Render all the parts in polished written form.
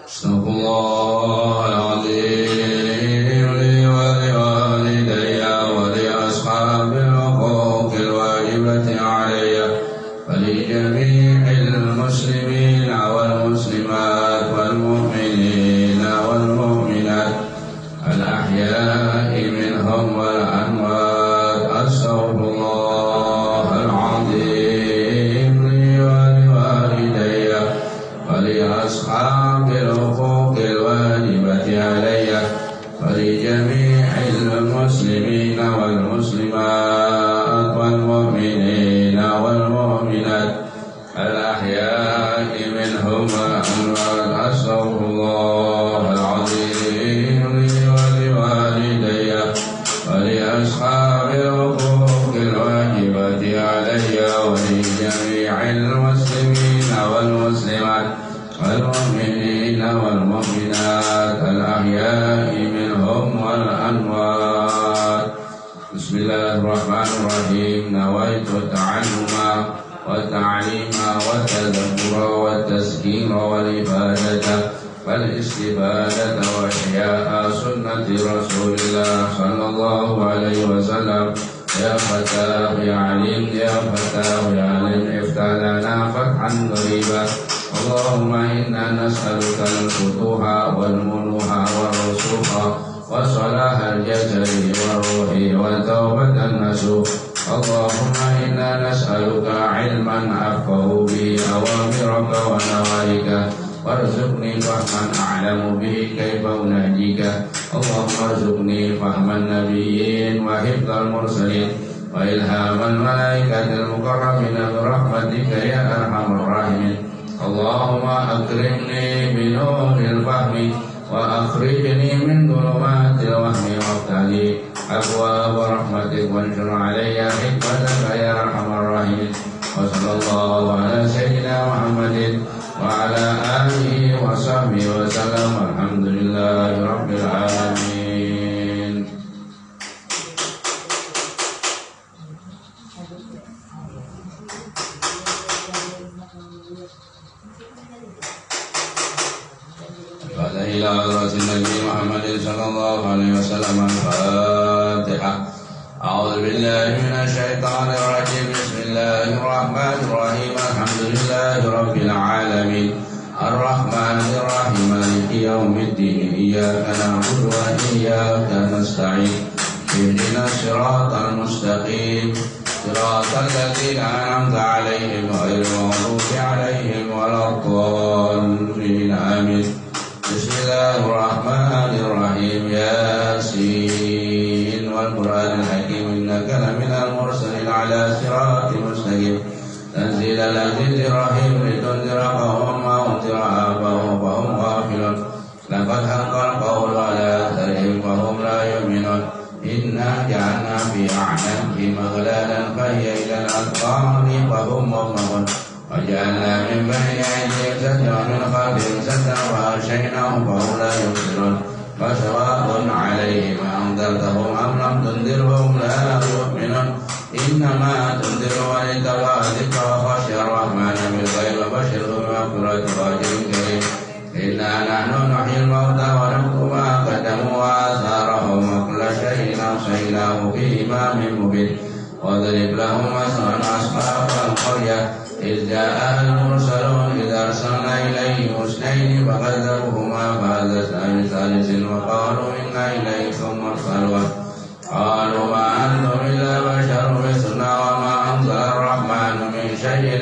Astagfirullahaladzim li wa li walidayya wa li ashabil huquqil wajibati alayya wa li jami'il muslimin wal muslimat wal mu'minina wal mu'minat al ahya'i minhum wal amwat. Astaghfirullahaladzim li wa li walidayya wa li ashabil huquqil wajibati alayya wa li jami'il muslimin wal muslimat wal mu'minina wal mu'minat al ahya'i minhum wal amwat. Astaghfirullahaladzim li wa li walidayya wa li ashabil huquqil wajibati alayya wa li jami'il muslimin wal muslimat wal mu'minina wal mu'minat al ahya'i minhum wal amwat. Bismillahirrahmanirrahim. Nawaitu ta'alluma wa ta'lima wa tadhakkura wa tazkira wal ibadata wal istibadata wa ihya'a sunnati Rasulillah sallallahu alaihi wasallam. Ya Fatah ya Alim, ya Fatah ya Alim, iftah lana fathan qariba. Allahumma inna nas'aluka al-futuha wal munuha wal rusuha wa salaha al-jasadi wa ruhi wa tawbatan nasuh. Allahumma inna nas'aluka ilman afqahu bi awamiraka wa nawaika warzuqni fahman a'lamu bihi kaifa unajika. Allahumma arzuqni fahman nabiyyin wa hifdzal mursalin wa ilhamal malaikatil mukarramina bi rahmatika ya arhamar rahimin. Allahumma akrimni bi nuril fahmi wa akhrijni min dhulumatil wahmi waftali abwaab rahmatik wanshur alayya hikmataka ya arhamar rahimin. Wa sallallahu ala sayyidina Muhammadin wa ala alihi wa sahbihi wa sallam. Alhamdulillahi rabbil alamin. Ila Nabi Muhammad sallallahu alaihi wasallam. Al-Fatihah. A'udzu billahi minasy syaithanir rajim. Bismillahirrahmanir rahim. Alhamdulillahi rabbil alamin. Ar-Rahmanir Rahim. Maliki yaumiddin. Iyyaka na'budu wa iyyaka nasta'in. Ihdinas siratal mustaqim. Siratal ladzina an'amta 'alaihim ghairil maghdubi 'alaihim waladdallin. Amin. Bismillahirrahmanirrahim. Yasin wal Qur'anil hakim innaka laminal mursalin ala siratin mustaqim. Tanzilal azizir rahim litunzira qauman ma unzira abahum wa hum ghafilun. Laqad haqqal qawlu ala aktharihim wa hum la yu'minun. Inna ja'alna fi a'naqihim aghlalan fa hiya ilal adqani fa hum mughmahun. وجعلنا من بين أيديهم سدا ومن خلفهم سدا وأغشيناهم فهم لا يبصرون. فسواء عليهم أنذرتهم أم لم تنذرهم لا يؤمنون. إنما تنذر من اتبع الذكر وخشي الرحمن بالغيب وبشره بمغفرة وأجر كريم. إنا نحن نحيي الموتى ونكتب ما قدموا وآثارهم وكل شيء أحصيناه في إمام مبين. واضرب لهم مثلا أصحاب القرية إذ جاء المرسلون إذ أرسلنا إليهم اثنين فكذبوهما فعززنا بثالث وقالوا إنا إليكم مرسلون. قالوا ما أنتم إلا بشر مثلنا وما أنزل الرحمن من شيء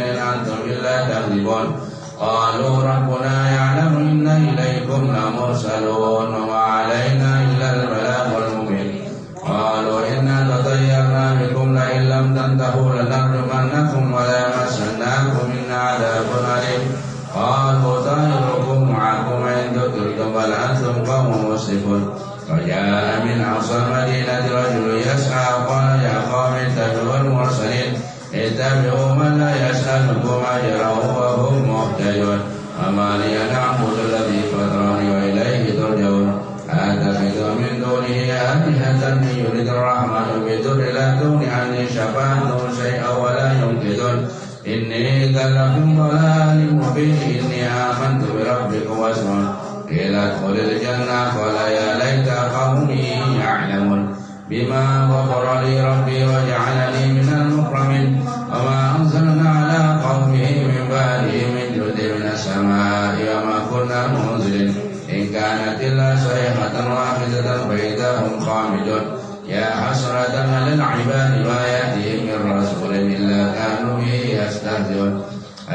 تنتهوا لنرجمنكم ولا يمسنكم منا عذاب أليم قالوا طائركم معكم إن ذكرتم بل أنتم قوم مسرفون وجاء من أقصى المدينة رجل يسعى قال يا قوم اتبعوا المرسلين اتبعوا من لا يسألكم أجرا وهم مهتدون وما لي نعبد الذي فطرني وإليه ترجعون أتخذ من دونه آلهة إن يرد الرحمن بضر لا تغن عني شفاعتهم شيئا ولا ينقذون إني إذا لفي ضلال مبين إني آمنت بربكم واسمعون قيل ادخل الجنة قال يا ليت قومي يعلمون بما غفر لي ربي وجعلني من المكرمين وما أنزلنا على قومه من بعده من جند من السماء وما كنا منزلين إن كانت إلا صيحة واحدة فإذا هم خامدون يا حسرة على العباد ما يأتيهم من رسول إلا كانوا به يستهزئون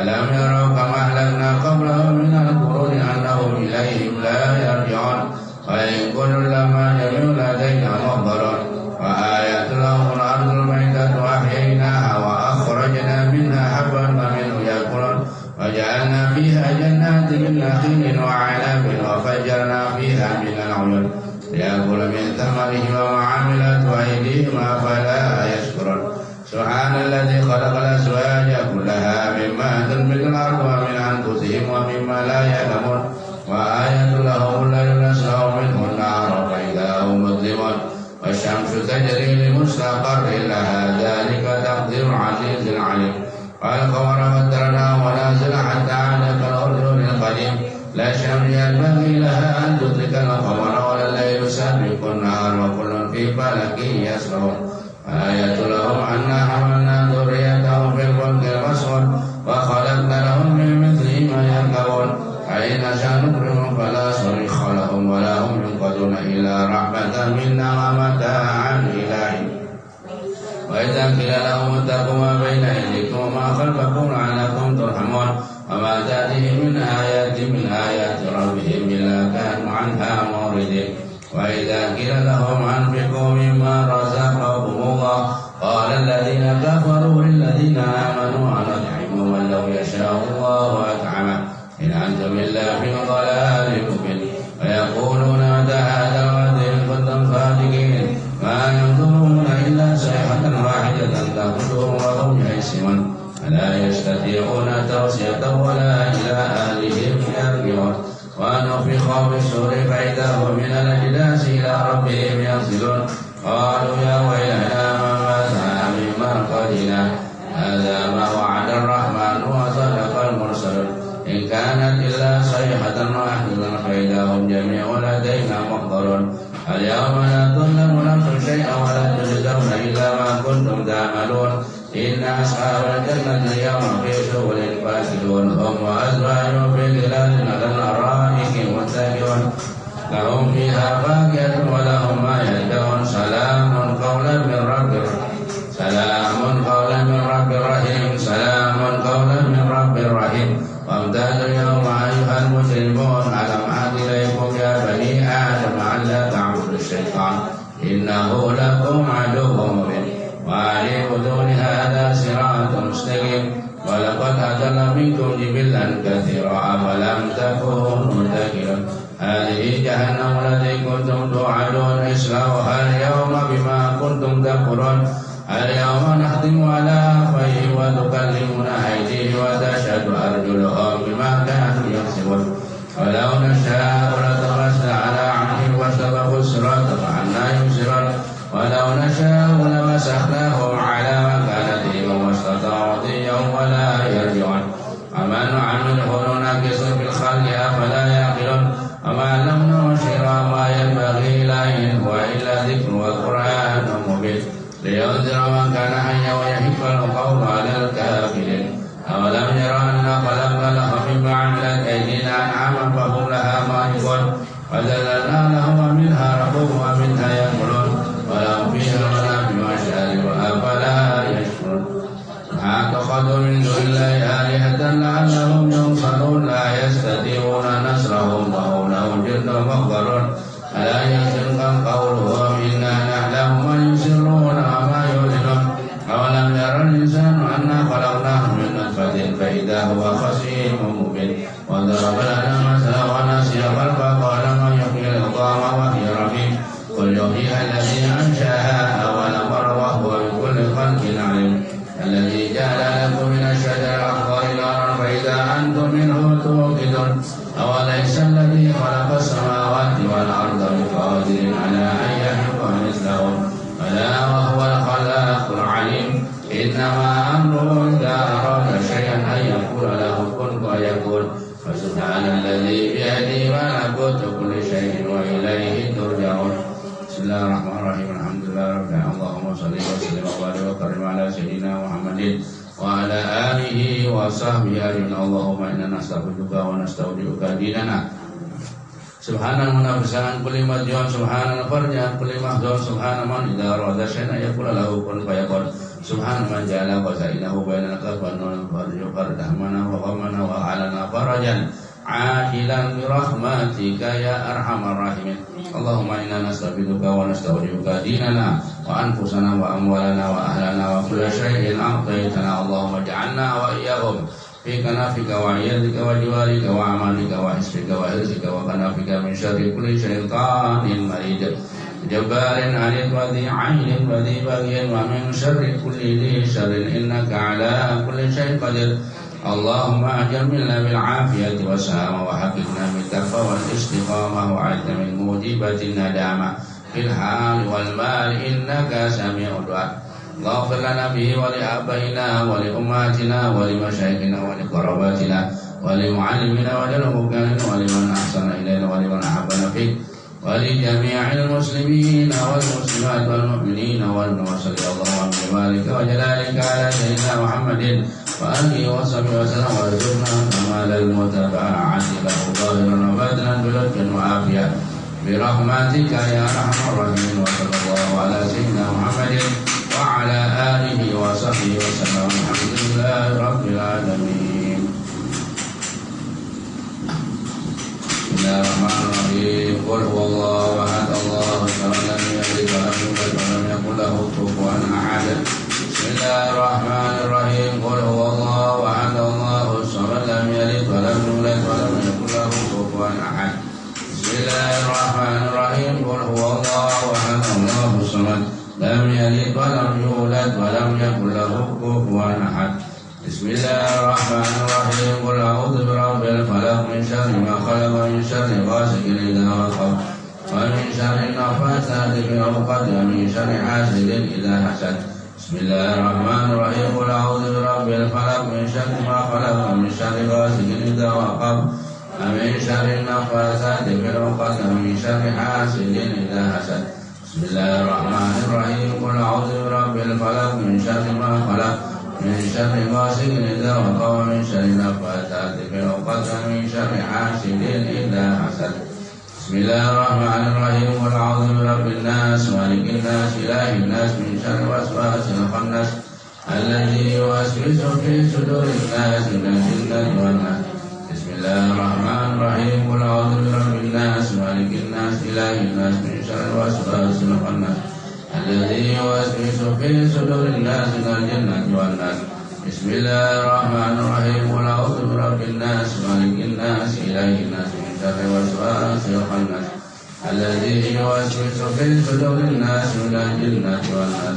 ألم يروا كما أهلكنا قبلهم من القرون أنهم إليهم لا يرجعون وإن كل لما جميع لدينا محضرون وآيات لهم الأرض الميتة أحييناها وأخرجنا منها حبا فمنه يأكلون وجعلنا فيها جنات من نخيل وعنب وفجرنا فيها من العيون ليأكل من ثمره وما عملت أيديهم أفلا يشكرون سبحان الذي خلق الأزواج كلها مما تنبت الأرض ومن أنفسهم ومما لا يعلمون وآية لهم الليل نسلخ منه النهار فإذا هم مظلمون والشمس تجري لمستقر لها ذلك تقدير العزيز العليم والقمر قدرناه منازل حتى عاد كالأرجل القديم لا شمس ينبغي لها أن تدرك القمر ولا الليل سابق النهار وكل في فلك يسبحون آية لهم أنا حملنا ذريتهم في الفلك المسحور وخلقنا لهم من مثله ما يركبون فإن نشأ نكرمهم فلا صريخ لهم ولا هم ينقذون إلا رحمة منا ومتاعا إلى حين وإذا قيل لهم اتقوا ما بين أيديكم وما خلفكم لعلكم ترحمون وما تأتيهم من آيات ربهم إلا كانوا عنها معرضين وإذا قيل لهم أنفقوا مما رزقكم الله قال الذين كفروا للذين آمنوا أنطعم من لو يشاء الله أطعمه إن أنتم إلا في ضلال مبين ويقولون متى هذا الوعد إن كنتم صادقين ما ينظرون إلا صيحة واحدة تأخذهم وهم يئسون فلا يستطيعون توصية ولا إلى أهلهم يرجعون ونفخ بالصور فإذا هم من الأجداث إلى ربهم ينزلون قالوا يا ويلنا من بعثنا من مرقدنا هذا ما وعد الرحمن وصدق المرسلون إن كانت إلا صيحة واحدة فإذا هم جميع لدينا محضرون اليوم لا تظلم نفس شيئا ولا تجزون إلا ما كنتم تعملون إن أصحاب الجنة اليوم في شغل فاكهون هم وأزواجهم في ظلال على الأرائك متكئون لهم فيها فاكهة ولهم ما يدعون سلام قولا من رب رحيم سلام قولا من رب رحيم وامتازوا اليوم أيها المجرمون ألم أعد إليكم يا بني آدم ألا تعبدوا الشيطان إنه لكم عدو مبين وأن اعبدون هذا صراط مستقيم ولقد أضل منكم جبلا كثيرا أفلم تكونوا تكلون هذه جهنم التي كنتم توعدون اصلوها اليوم بما كنتم تكفرون اليوم نختم على أفواههم وتكلمنا أيديهم وتشهد أرجلهم بما كانوا يكسبون ولو نشاء لطمسنا على أعينهم واستبقوا الصراط فأنى يبصرون ولو نشاء لمسخناهم على مكانتهم وما استطاعوا ضيا ولا يرجعون وما نعمله ننكس في الخلق أفلا يعقلون وما لم ننشر ما ينبغي له إن هو إلا ذكر وقرآن مبين لينذر من كان حيا ويحق القول على الكافرين أولم يروا أنا خلقنا لهم مما عملت أيدينا أنعاما فهم لها مالكون وذللنا لهم منها ركوبا ومنها يأكلون ولهم فيها منافع ومشارب أفلا يشكرون ما اتخذوا من دون الله آلهة لعلهم ينصرون لا يستطيعون نصرهم وهم لهم جند مخبرون ألا يحزنك قولهم إنا نعلم ما يسرون وما يعلنون أولم يروا فإذا هو خصيم مبين وضرب لنا مثلا ونسي خلقه قال من يحيي العظام وهي رميم قل يحييها الذي أنشأها أول مرة وهو بكل خلق عليم الذي جعل لكم من الشجر الأخضر نارا فإذا أنتم منه توقدون أوليس الذي خلق السماوات والأرض بقادر على أن يخلق مثلهم بلى وهو الخلاق العليم إنما أمره إذا أراد شيئا أن يقول له كن فيكون فسبحان الذي بيده ملكوت كل شيء وإليه ترجعون بسم الله الرحمن الرحيم الحمد لله رب العالمين اللهم صل وسلم وبارك وكرم على سيدنا محمد وعلى آله وصحبه أجمعين اللهم إنا نستغفرك ونستودعك ديننا سبحان المنافسان كل مديون سبحان الفرجان كل محزون سبحان من إذا أراد شيئا يقول له كن فيكون سبحان من جعل خزائنه بين الكف والنون الفرج فردهمنا وغمنا وأعلنا فرجا عاجلا برحمتك يا أرحم الراحمين اللهم إنا نستغفرك ونستودعك ديننا وأنفسنا وأموالنا وأهلنا وكل شيء أعطيتنا اللهم اجعلنا وإياهم في كنافك وعيادك وجوارك وعمالك وحسبك وحرزك وكنافك من شر كل شيطان مريد جبار عنيد وذي عين وذي بغي ومن شر كل ذي شر إنك على كل شيء قدير اللهم أجملنا بالعافية والسلامة وحققنا بالتقوى والاستقامة وعد من موجبة الندامة في الحال والمال إنك سميع الدعاء اغفر لنا به ولآبائنا ولأمهاتنا ولمشايخنا ولقراباتنا ولمعلمنا وللمكان ولمن أحسن إلينا ولمن أحبنا فيك ولجميع المسلمين والمسلمات والمؤمنين والمرسلين اللهم بمالك وجلالك على سيدنا محمد وآله وصحبه وسلم وارزقنا كمال المتابعة له ظاهرا وباطنا بلطف وعافية برحمتك يا أرحم الراحمين وصلى الله على سيدنا محمد وعلى آله وصحبه وسلم الحمد لله رب العالمين. بسم الله الرحمن الرحيم قل هو الله أحد الله الصمد لم يلد ولم يولد ولم يكن له كفوا أحد. بسم الله الرحمن الرحيم قل هو الله أحد الله الصمد لم يلد ولم يولد ولم يكن له كفوا أحد. بسم الله الرحمن الرحيم قل هو الله أحد الله الصمد لم يلد ولم يولد ولم يكن له كفوا أحد. بسم الله الرحمن الرحيم قل أعوذ برب الفلق من شر ما خلق ومن شر غاسق إذا وقب ومن شر النفاثات في العقد ومن شر حاسد إذا حسد. بسم الله الرحمن الرحيم قل أعوذ برب الفلق من شر ما خلق ومن شر غاسق إذا وقب ومن شر النفاثات في العقد ومن شر حاسد إذا حسد. بسم الله الرحمن الرحيم قل أعوذ برب الفلق من شر ما خلق من شر غاسق إذا وقب ومن شر النفاثات في العقد ومن شر حاسد إذا حسد. بسم الله الرحمن الرحيم قل أعوذ برب الناس مالك الناس إله الناس من شر الوسواس الخناس الذي يوسوس في صدور الناس من الجنة والناس. بسم الله الرحمن الرحيم قل أعوذ برب الناس مالك الناس إله الناس من شر الوسواس الخناس الذي يوسوس في صدور الناس من الجنة والناس. بسم الله الرحمن الرحيم قل أعوذ برب الناس مالك الناس إله الناس من شر الوسواس الخناس الذي يوسوس في صدور الناس من الجنة والناس.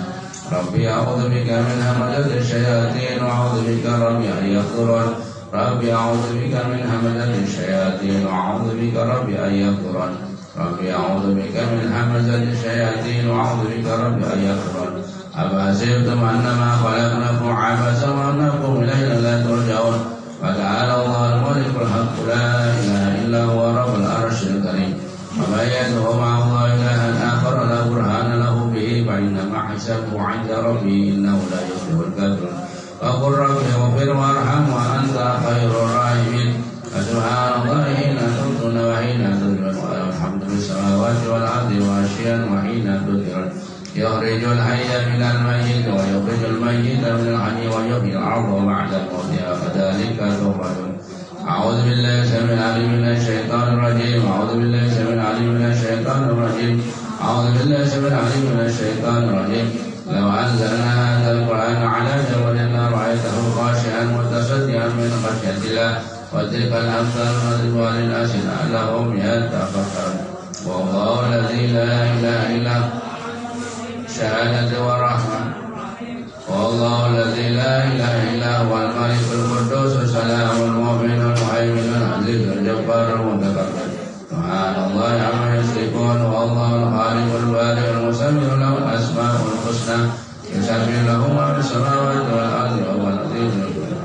ربي أعوذ بك من همزات الشياطين وأعوذ بك ربي أن يحضرون. ربي أعوذ بك من همزات الشياطين وأعوذ بك ربي أن يحضرون. ربي أعوذ بك من همزات الشياطين وأعوذ بك ربي أن يحضرون. أفحسبتم أنما خلقناكم عبثا وأنكم إلينا لا ترجعون فتعالى الله الملك الحق لا إله إلا هو رب العرش الكريم. ومن يدعو مع الله إلها آخر لا برهان له به فإنما حسابه عند ربه إنه لا يفلح الكافرون. وقل رب اغفر وارحم وأنت خير الراحمين. فسبحان الله حين تمسون وحين تظهرون وله الحمد في السماوات والأرض وعشيا وحين تظهرون. يخرج الحي من الميت ويخرج الميت من الحي ويحيي الأرض بعد موتها كذلك تخرجون. أعوذ بالله السميع العليم من الشيطان الرجيم. أعوذ بالله السميع العليم من الشيطان الرجيم. أعوذ بالله السميع العليم من الشيطان الرجيم. لو أنزلنا هذا القرآن على جبل لرأيته خاشعا متصدعا من الله وتلك الأمثال نضربها للناس لعلهم يتفكرون والله الذي لا إله إلا هو الشهادة والرحمة والله الذي لا إله إلا هو الملك القدوس السلام المؤمن المهيمن العزيز الجبار المتكبر سبحان الله عما يشركون والله الخالق البارئ المسمع له الأسماء الحسنى يسبح له ما في السماوات والأرض وهو اللطيف الخبير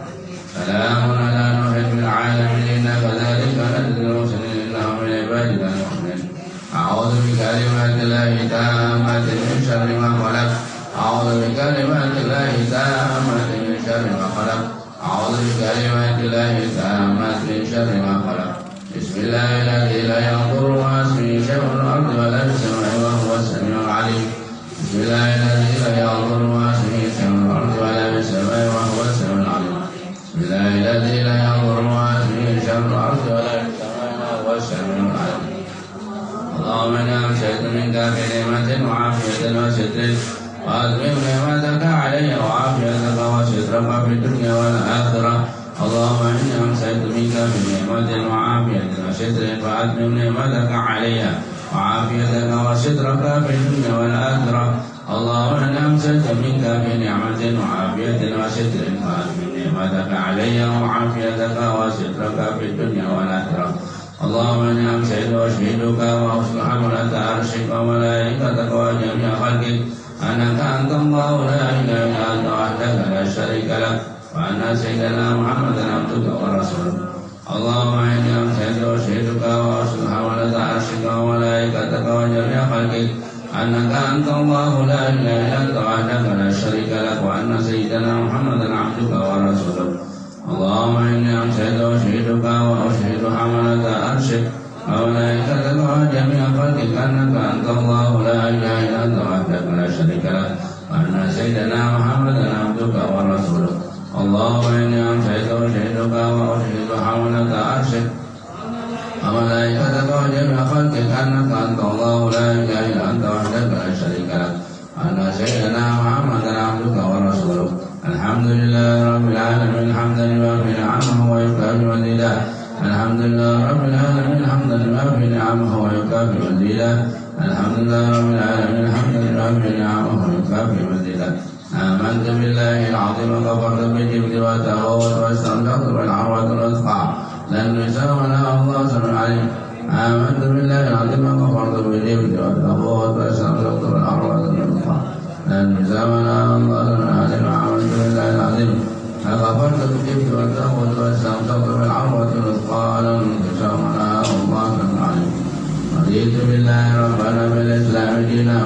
سلام على نوح في العالمين كذلك نجزي المرسلين إنهم من عبادنا المؤمنين أعوذ بكلمات الله التامات من شر ما خلق أعوذ بكلمات الله التامات من شر ما خلق أعوذ بكلمات الله التامات من شر ما خلق بسم الله الذي لا يضر مع اسمه شيء في الأرض ولا في السماء وهو السميع العليم بسم الله الذي لا يضر مع اسمه شيء في الأرض ولا في السماء وهو السميع العليم بسم الله الذي لا يضر مع اسمه شيء في الأرض ولا في السماء وهو السميع العليم اللهم إنا أمسيت منك بنعمة وعافية وستر وأتمم نعمتك علي وعافيتك وسترك في الدنيا والآخرة اللهم إني أمسيت منك بنعمة وعافية وستر فأتمم نعمتك علي وعافيتك وسترك في الدنيا والآخرة اللهم إني أمسيت منك بنعمة وعافية وستر فأتمم نعمتك علي وعافيتك وسترك في الدنيا والآخرة اللهم إني أمسيت وأشهدك وأصلح حملة عرشك وملائكتك وجميع خلقك أنك أنت الله لا إله إلا أنت وحدك لا شريك لك وأن سيدنا محمدا عبدك ورسولك اللهم إني أمسيت وأشهدك وأصلح حملة عرشك وملائكتك وجميع خلقك أنك أنت الله لا إله إلا أنت وحدك لا شريك لك وأن سيدنا محمدا عبدك ورسولك اللهم إني أمسيت وأشهدك وأشهد حملة عرشك وملائكتك وجميع خلقك أنك أنت الله لا إله إلا أنت وحدك لا شريك لك وأن سيدنا محمدا عبدك ورسولك اللهم إني أمسيت وأشهدك وأشهد حملة عرشك وملائكتك وجميع خلقك أنك أنت الله لا إله إلا أنت وحدك لا شريك لك وأن سيدنا محمدا عبدك ورسولك الحمد لله رب العالمين حمدا يوافي نعمه ويكافئ مزيدا الحمد لله رب العالمين حمدا يوافي نعمه ويكافئ مزيدا الحمد لله رب العالمين حمدا يوافي نعمه ويكافئ مزيدا آمنت بالله العظيم وكفرت بالجبت والطاغوت واستمسكت بالعروة الوثقى لن يساونا الله سميع عليم آمنت بالله العظيم وكفرت بالجبت والطاغوت واستمسكت بالعروة الوثقى لن يساونا الله سميع عليم آمنت بالله العظيم وكفرت بالجبت والطاغوت واستمسكت بالعروة الوثقى لن يساونا الله سميع عليم رضيت بالله ربنا بالإسلام دينا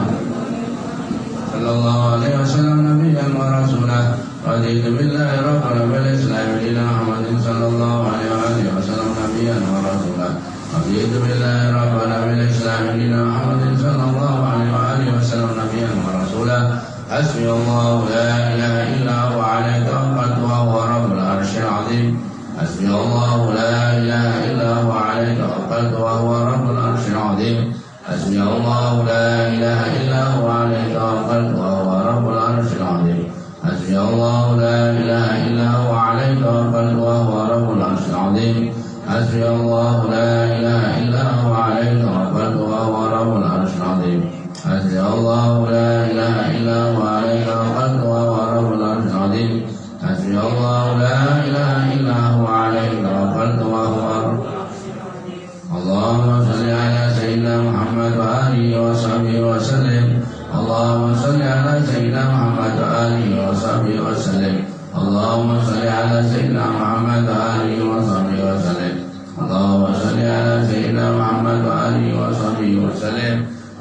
صلى الله عليه وسلم نبيا ورسولا رضيت بالله ربنا بالإسلام دينا محمد صلى الله عليه وآله وسلم نبيا ورسولا رضيت بالله ربنا بالإسلام دينا محمد صلى الله عليه وآله وسلم نبيا ورسولا حسبي الله لا إله إلا هو عليه توكلت وهو رب العرش العظيم حسبي الله لا إله إلا هو عليه توكلت وهو رب العرش العظيم حسبي الله لا إله إلا هو عليه توكلت وهو رب العرش العظيم حسبي الله لا إله إلا هو عليه توكلت وهو رب العرش العظيم حسبي الله لا إله إلا هو عليه توكلت وهو رب العرش العظيم حسبي الله لا إله إلا هو عليه توكلت وهو رب العرش العظيم حسبي الله لا إله إلا هو عليه توكلت وهو رب اللهم صل على سيدنا محمد وآله وصحبه وسلم اللهم صل على سيدنا محمد وآله وصحبه وسلم اللهم صل على سيدنا محمد وآله وصحبه وسلم اللهم صل على سيدنا محمد وآله وصحبه وسلم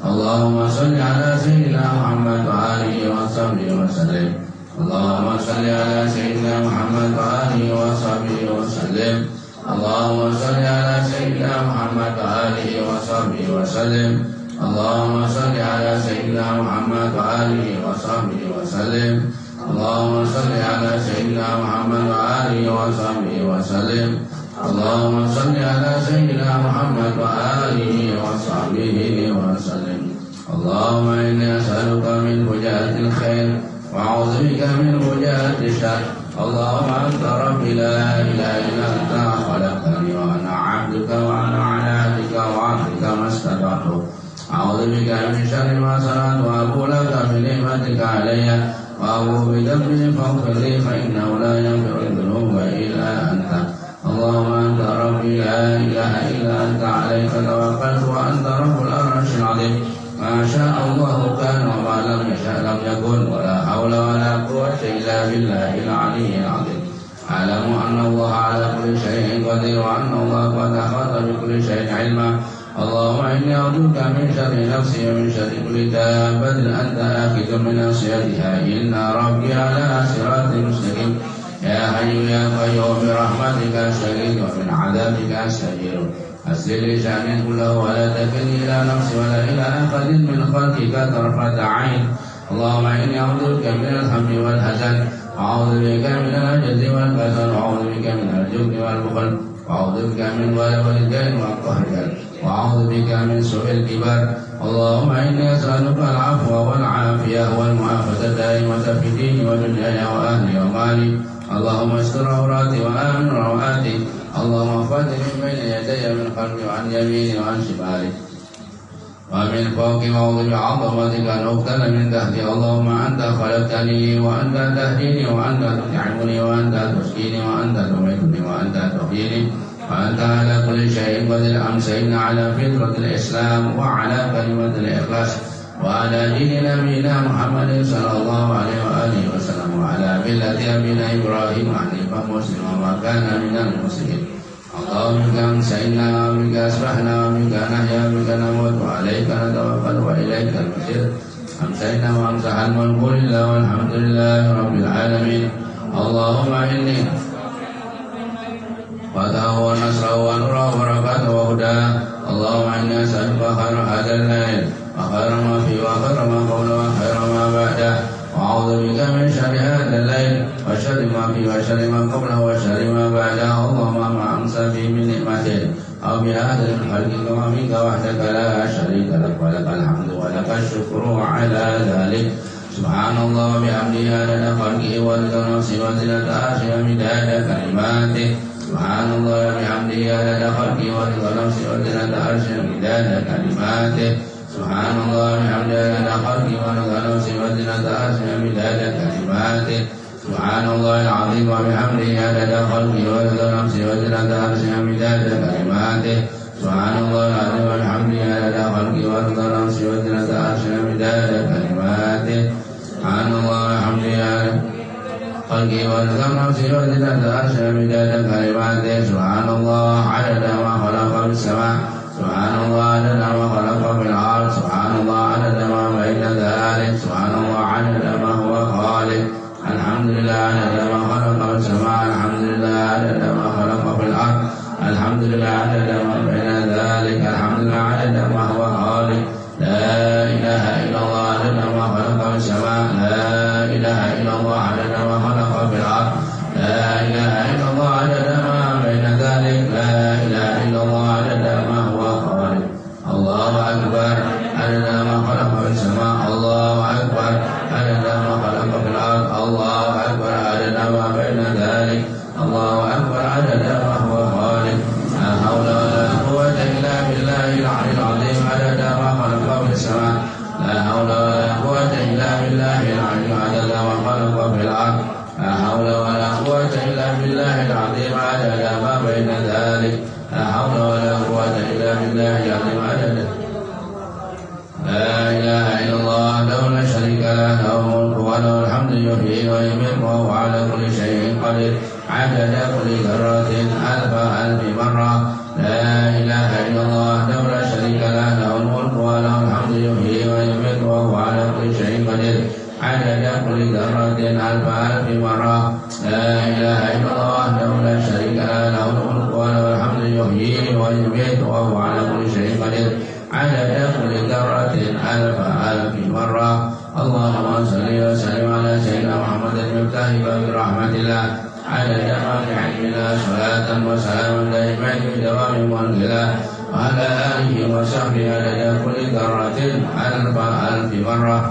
اللهم صل على سيدنا محمد وآله وصحبه وسلم اللهم صل على سيدنا محمد وآله وصحبه وسلم اللهم صل على سيدنا محمد وآله وصحبه وسلم اللهم صل على سيدنا محمد وآله وصحبه وسلم اللهم صل على سيدنا محمد وآله وصحبه وسلم اللهم صل على سيدنا محمد وآله وصحبه وسلم اللهم إني أسألك من فجاءة الخير وأعوذ بك من وجهة الشر. اللهم أنت ربي لا إله إلا أنت خلقتني وأنا عبدك وأنا على عهدك وعهدك ما استطعت. أعوذ بك من شر ما صنعت وأبو لك بنعمتك علي وأبو بذنبي فاغفر لي فإنه لا يغفر الذنوب إلا أنت. اللهم أنت ربي لا إله إلا أنت عليك توكلت وأنت رب العرش العظيم. ما شاء الله كان وما لم يشاء لم يكن ولا حول ولا قوة إلا بالله العلي العظيم. أعلم أن الله على كل شيء قدير وأن الله قد أحاط بكل شيء علما. اللهم إني أعوذ بك من شر نفسي ومن شر كل دابة أنت آخذ من ناصيتها إن ربي على صراط مستقيم. يا حي يا قيوم برحمتك أستغيث ومن عذابك أستجير. أسر لي شأني كله ولا تكلني إلى نفسي ولا إلى أحد من خلقك طرفة عين. اللهم إني أعوذ بك من الهم والحزن وأعوذ بك من العجز والكسل وأعوذ بك من الجبن والبخل وأعوذ بك من غلبة الدين والقهر وأعوذ بك من سوء الكبر. اللهم إني أسألك العفو والعافية والمعافاة الدائمة في ديني ودنياي وأهلي ومالي. اللهم استر عوراتي وآمن روعاتي. اللهم احفظني من بين يدي من خلفي وعن يميني وعن شمالي ومن فوقي وأعوذ بعظمتك أن أقتل من تحتي. اللهم أنت خلقتني وأنت تهديني وأنت تطعمني وأنت تسقيني وأنت تميتني وأنت تحييني وأنت على كل شيء قدير. أمسينا على فطرة الإسلام وعلى كلمة الإخلاص وعلى دين نبينا محمد صلى الله عليه وآله وسلم وعلى ملة أبينا إبراهيم حنيفا مسلما وما كان من المشركين. اللهم بك أمسينا وبك أصبحنا وبك نحيا وبك نموت وعليك نتوكل وإليك المصير. أمسينا وأمسح الملك لله والحمد لله رب العالمين. اللهم إني فتحه ونصره ونوره وبركاته وهداه. اللهم إني أسألك خير هذا الليل وخير ما فيه وخير ما قبله وخير ما بعده. وأعوذ بك من شر هذا الليل وشر ما فيه وشر ما قبله وشر ما بعده. اللهم ما أمسى فيه من نعمة أو بأحد من خلقك ومنك وحدك لا شريك لك ولك الحمد ولك الشكر على ذلك. سبحان الله وبحمده عدد خلقه ورضا نفسه وزنة عرشه ومداد كلماته. سبحان الله وبحمده عدد خلقه ورضا نفسه وزنة عرشه ومداد كلماته. سبحان الله وبحمده عدد خلقه ورضا نفسه وزنة عرشه ومداد كلماته. سبحان الله العظيم وبحمده عدد خلقه ورضا نفسه وزنة عرشه ومداد كلماته. سبحان الله العظيم وبحمده عدد خلقه ورضا نفسه وزنة عرشه ومداد كلماته. سبحان الله وبحمده عدد خلقه ورضا نفسه وزنة عرشه ومداد كلماته. سبحان الله عدد ما خلق في السماء. سبحان الله عدد ما خلق في الأرض. سبحان الله عدد ما بين ذلك. سبحان الله عدد ما هو خالق. الحمد لله عدد ما خلق في السماء. الحمد لله عدد ما خلق في الأرض. الحمد لله عدد ما بين ذلك. الحمد لله عدد ما هو خالق. لا إله إلا الله عدد ما خلق في السماء. لا إله إلا الله عدد ما خلق في الأرض. لا إله إلا الله عدد ما بين ذلك. لا إله إلا الله عدد ما هو خالق. الله أكبر عدد ما خلق في السماء. الله أكبر عدد ما خلق في الأرض. الله أكبر عدد ما بين ذلك. الله أكبر عدد ما هو خالق. لا حول ولا قوة إلا بالله العلي العظيم عدد ما خلق في السماء. لا حول ولا قوة إلا بالله العلي عدد ما خلق في الأرض. لا حول ولا قوة إلا بالله العظيم عدد ما بين ذلك. لا حول ولا قوة إلا بالله العظيم عدد. لا إله إلا الله وحده لا شريك له له الملك وله الحمد يحيي ويميت وهو على كل شيء قدير عدد كل ذرة ألف مرة. لا إله إلا الله وحده لا شريك له له الملك وله الحمد يحيي ويميت وهو على كل شيء قدير عدد كل ذرة ألف مرة. لا إله إلا الله وحده لا شريك له له الملك وله الحمد يحيي ويميت وهو على كل شيء قدير عدد كل ذرة ألف مرة. اللهم صل وسلم على سيدنا محمد المفتاح باب رحمة الله عدد ما في علم الله صلاة وسلاما دائمين بدوام ملك الله وعلى آله وصحبه عدد كل ذرة ألف مرة.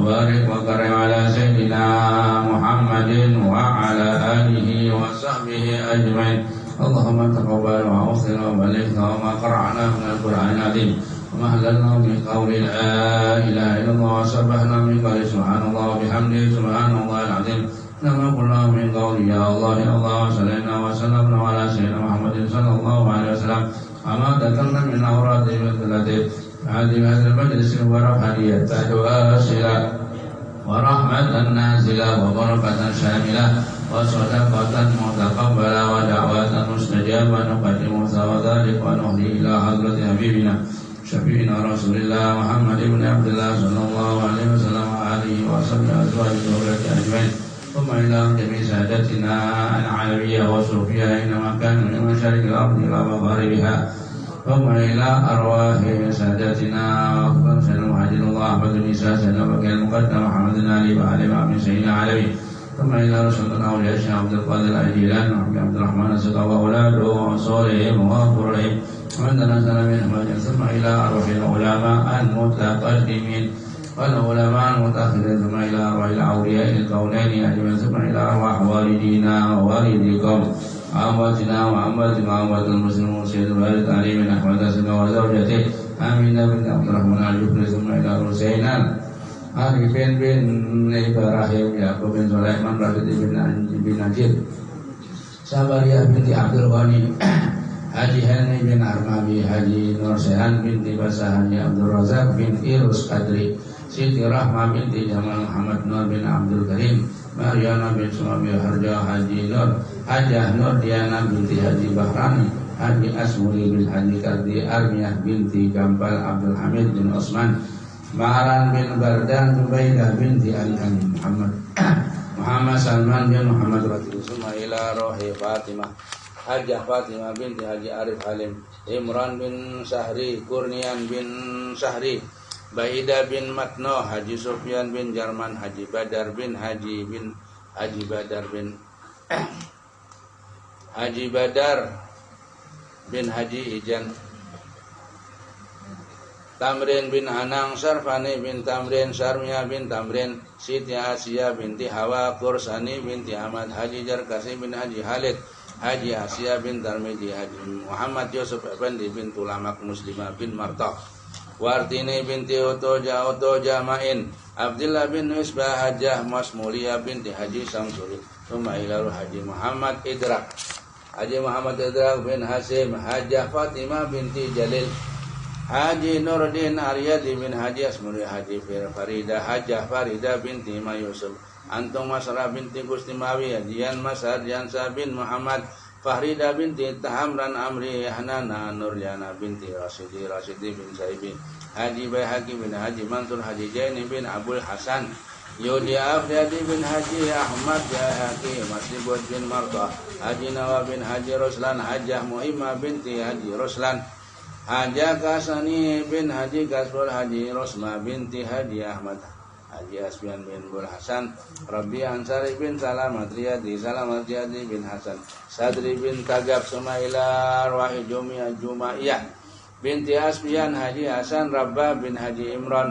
وبارك وكرم على سيدنا محمد وعلى آله وصحبه أجمعين اللهم تقبل وأغفر وبلغنا وما قرأنا من القرآن العظيم وما أهللنا من قول لا إله إلا الله وسبحنا من قول سبحان الله وبحمده سبحان الله العظيم لما قلنا من قول يا الله يا الله وصلينا وسلمنا على سيدنا محمد صلى الله عليه وسلم وما ذكرنا من أوراد مثلته هذه هذا المجلس المبارك هدية واصلة ورحمة نازلة وبركة شاملة وصدقة متقبلة ودعوة مستجابة نقدم وذلك ونهدي إلى حضرة حبيبنا شفيعنا رسول الله محمد بن عبد الله صلى الله عليه وسلم وآله وصحبه أزواجه وذريته أجمعين ثم إلى جميع سادتنا العالمية وصوفيا إنما كانوا من مشارق الأرض إلى مغاربها ثم إلى أرواح سادتنا وأفضل سيدنا محمد الله أحمد النساء سيدنا بكر المقدم محمد علي وآل من سيدنا العالمين ثم إلى رسول الله أولياء الشيخ عبد القادر الجيلاني وعبد عبد الرحمن الصدق وأولاده وأنصارهم وأخبرهم ومن تنزل منهم ثم إلى أرواح العلماء المتقدمين والعلماء المتأخرين ثم إلى أرواح الأولياء الكونين أجمعين ثم إلى أرواح والدينا ووالديكم وأمواتنا وأمواتكم وأموات المسلمين سيد الوالد علي بن أحمد وزوجته آمين بن عبد الرحمن الجبري ثم إلى رسينا Arifin bin Ibrahim Yaqub bin Sulaiman Rashid bin Najib Sabariyah binti Abdul Ghani Haji Hani bin Armabi Haji Nursehan binti Basah Haji Abdul Razak bin Irus Qadri Siti Rahma binti Jamal Muhammad Nur bin Abdul Karim Mariana bin Sumabi Harja Haji Nur Hajah Nur Diana binti Haji Bahrani Haji Asmuri bin Haji Kardi Armiyah binti Gampal Abdul Hamid bin Osman Ma'aran bin Bardan Zubaidah binti Al-Amin Muhammad Salman bin Muhammad Rasul Sumaila Rohi Fatimah Hajjah Fatimah binti Haji Arif Halim Imran bin Sahri Kurnian bin Sahri Baida bin Matno Haji Sufyan bin Jarman Haji Badar bin Haji Badar bin Haji Badar bin Haji Ijan Tamrin bin Anang Sarfani bin Tamrin Sarmia bin Tamrin Siti Asia binti Hawa Kursani binti Ahmad Haji Jarkasi bin Haji Halid Haji Asia bin Tarmidi Haji Muhammad Yusuf Effendi bin Tulamak Muslimah bin Martak Wartini binti Utoja Main Abdullah bin Wisbah Hajjah Mas Mulia binti Haji Samsuri Sumailaru Haji Muhammad Idrak Haji Muhammad Idrak bin Hasim Hajjah Fatimah binti Jalil Haji Nurdin Aryadi bin Haji Asmuri Haji Farida Hajjah Farida binti Ma Yusuf Antung Masra binti Gustimawi Hajian Masar Jansa bin Muhammad Fahrida binti Tahamran Amri Hanana Nurliana binti Rasidi bin Saibi Haji Bayhaqi bin Haji Mansur Haji Jaini bin Abul Hasan Yudi Afdadi bin Haji Ahmad Bayhaqi Masibud bin Marta Haji Nawa bin Haji Roslan Hajjah Muhimah binti Haji Roslan Hajjah Kasani bin Haji Kasbul Haji Rosma binti Haji Ahmad Haji Asbian bin Bul Hasan Rabbi Ansari bin Salamat Riyadi Salamat Riyadi bin Hasan Sadri bin Tagab Sumaila Arwahi Jumaiyah binti Asbian Haji Hasan Rabba bin Haji Imran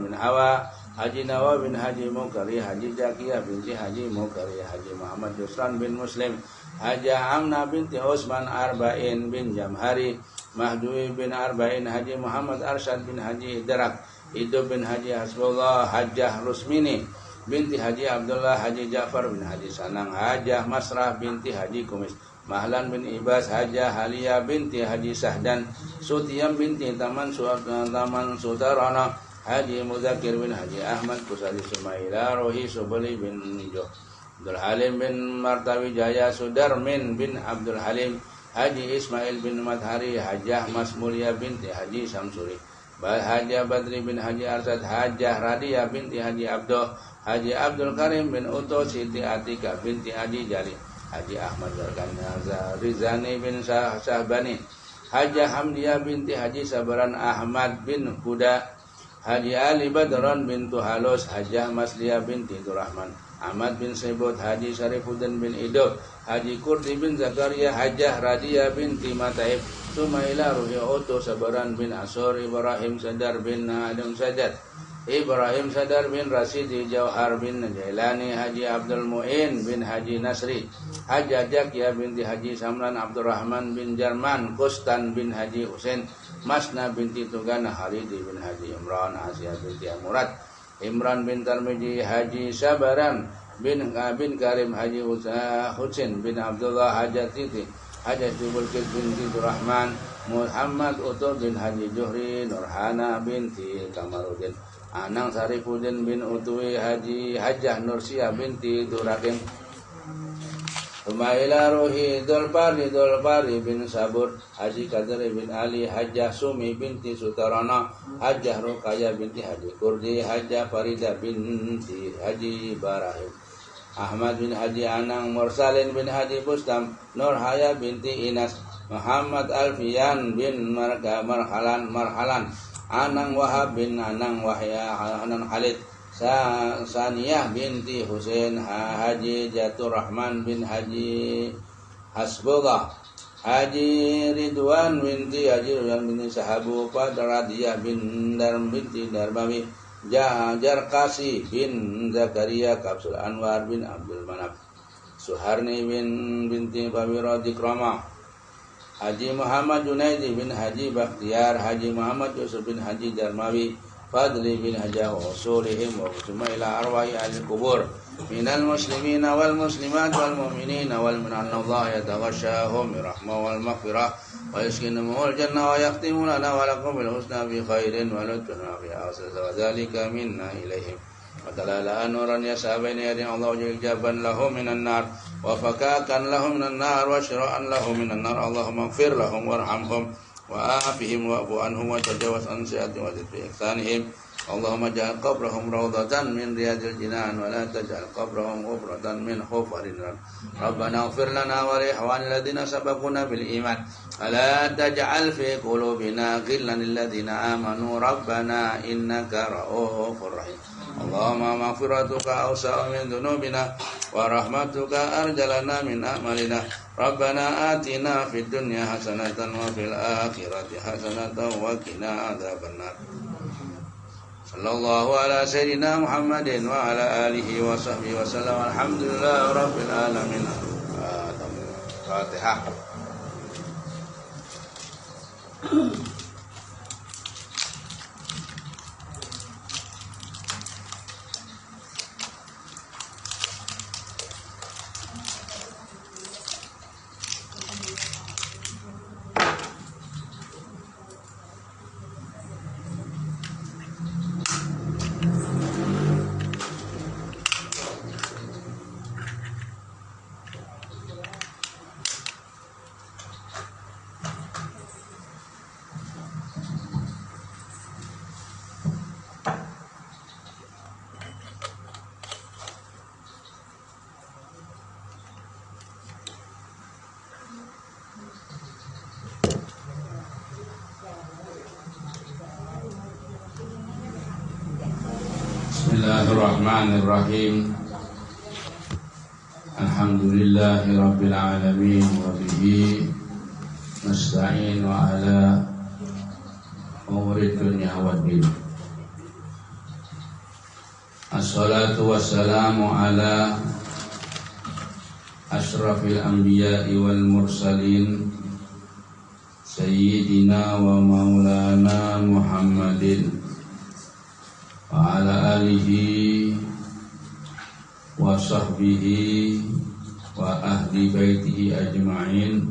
bin Hawa Haji Nawa bin Haji Mukari Haji Jakiyah binti Haji Mukari Haji Muhammad Yusran bin Muslim Haji Amna binti Osman Arba'in bin Jamhari Mahdui bin Arba'in Haji Muhammad Arsyad bin Haji Idrak Idub bin Haji Hasbullah Hajjah Rusmini binti Haji Abdullah Haji Ja'far bin Haji Sanang Hajjah Masrah binti Haji Kumis Mahlan bin Ibas Hajjah Halia binti Haji Sahdan Sutiyam binti Taman Sutarana Haji Muzakir bin Haji Ahmad Kusali Sumaila Rohi Subali bin Nijo Abdul Halim bin Martawi Jaya Sudarmin bin Abdul Halim Haji Ismail bin Madhari Hajjah Mas Mulia binti Haji Samsuri Hajjah Badri bin Haji Arsad Hajjah Radia binti Haji Abdoh Haji Abdul Karim bin Uto Siti Atika binti Haji Jali Haji Ahmad Rizani bin Sahbani Hajjah Hamdiah binti Haji Sabaran Ahmad bin Huda Haji Ali Badron bin Tuhalos Hajjah Masliah binti Turrahman Ahmad bin Sebut Haji Syarifuddin bin Idob Haji Kurdi bin Zakaria Hajjah Radia binti Mataib Sumaila Ruhi Oto Sabaran bin Asor Ibrahim Sadar bin Adam Sajad Ibrahim Sadar bin Rasidi Jauhar bin Jailani, Haji Abdul Mu'in bin Haji Nasri, Haji Jakia binti Haji Samran, Abdurrahman bin Jarman, Kustan bin Haji Husain, Masna binti Tugana, Halidi bin Haji Imran, Asia binti Amurat, Imran bin Tarmiji, Haji Sabaran bin Karim, Haji Husain bin Abdullah, Haji Titi, Haji Jubulkis binti Rahman, Muhammad Utur bin Haji Juhri, Nurhana binti Kamarudin, Anang Sarifudin bin Utwi, Haji Hajjah Nursia binti Durakin, Umaila Ruhi Dulpari bin Sabur, Haji Qadri bin Ali, Hajjah Sumi binti Sutarana, Hajjah Rukaya binti Haji Kurdi, Hajjah Farida binti Haji Barahim, Ahmad bin Haji Anang, Mursalin bin Haji Bustam, Nurhaya binti Inas, Muhammad Alfian bin Marhalan, Anang Wahab bin Anang Wahya, Anang Khalid, Saniyah binti Husain, Haji Jatur Rahman bin Haji Hasbullah, Haji Ridwan binti Haji Ridwan binti Sahabu, Radiyah bin Darm binti Darmawi, Jarkasi bin Zakaria, Kapsul Anwar bin Abdul Manaf, Suharni binti Bawira Dikrama, Haji Muhammad Junaidi bin Haji Bakhtiar, Haji Muhammad Yusuf bin Haji Darmawi, Fadli bin Haji Usulihim wa kusuma ila arwahi ahli kubur minal muslimina wal muslimat wal mu'minina wal minallah yataghashahum birahmah wal maghfirah wa yaskinumul jannah wa yakhtimu lana wa lakum bil husna bi khairin wa lutfuna fi asr wa dhalika minna ilaihim wa talala nuran yasabaini yadin Allah jaban lahum minan nar wa fakakan lahum minan nar wa syira'an lahum minan nar. Allahumma ighfir lahum warhamhum wa afihim wa afu anhum wa tajawaz an sayyi'atihim wa zid fi ihsanihim. Allahumma ja'al qabrahum rawdatan min riyadil jinan wa la taj'al qabrahum ghufratan min hufarin nar. Rabbana ighfir lana wa li ikhwanil ladzina sabaquna bil iman wa la taj'al fi qulubina ghillan lil ladzina amanu rabbana innaka ra'ufur rahim. Allahumma maghfiratuka awsa'u min dhunubina wa rahmatuka arjalana min a'malina. Rabbana atina fid dunya hasanatan wa fil akhirati hasanatan wa qina adzabannar. Sallallahu ala sayyidina Muhammadin wa ala alihi wa sahbihi wa sallam. Alhamdulillah rabbil alamin. Fatihah. Bismillahirrahmanirrahim. Alhamdulillahi rabbil alamin wa bihi nasta'in wa ala umuri dunya waddin. Assalatu wassalamu ala asyrafil anbiya'i wal mursalin sayyidina wa maulana Muhammadin wa ala alihi wa sahbihi wa ahli baitihi ajma'in.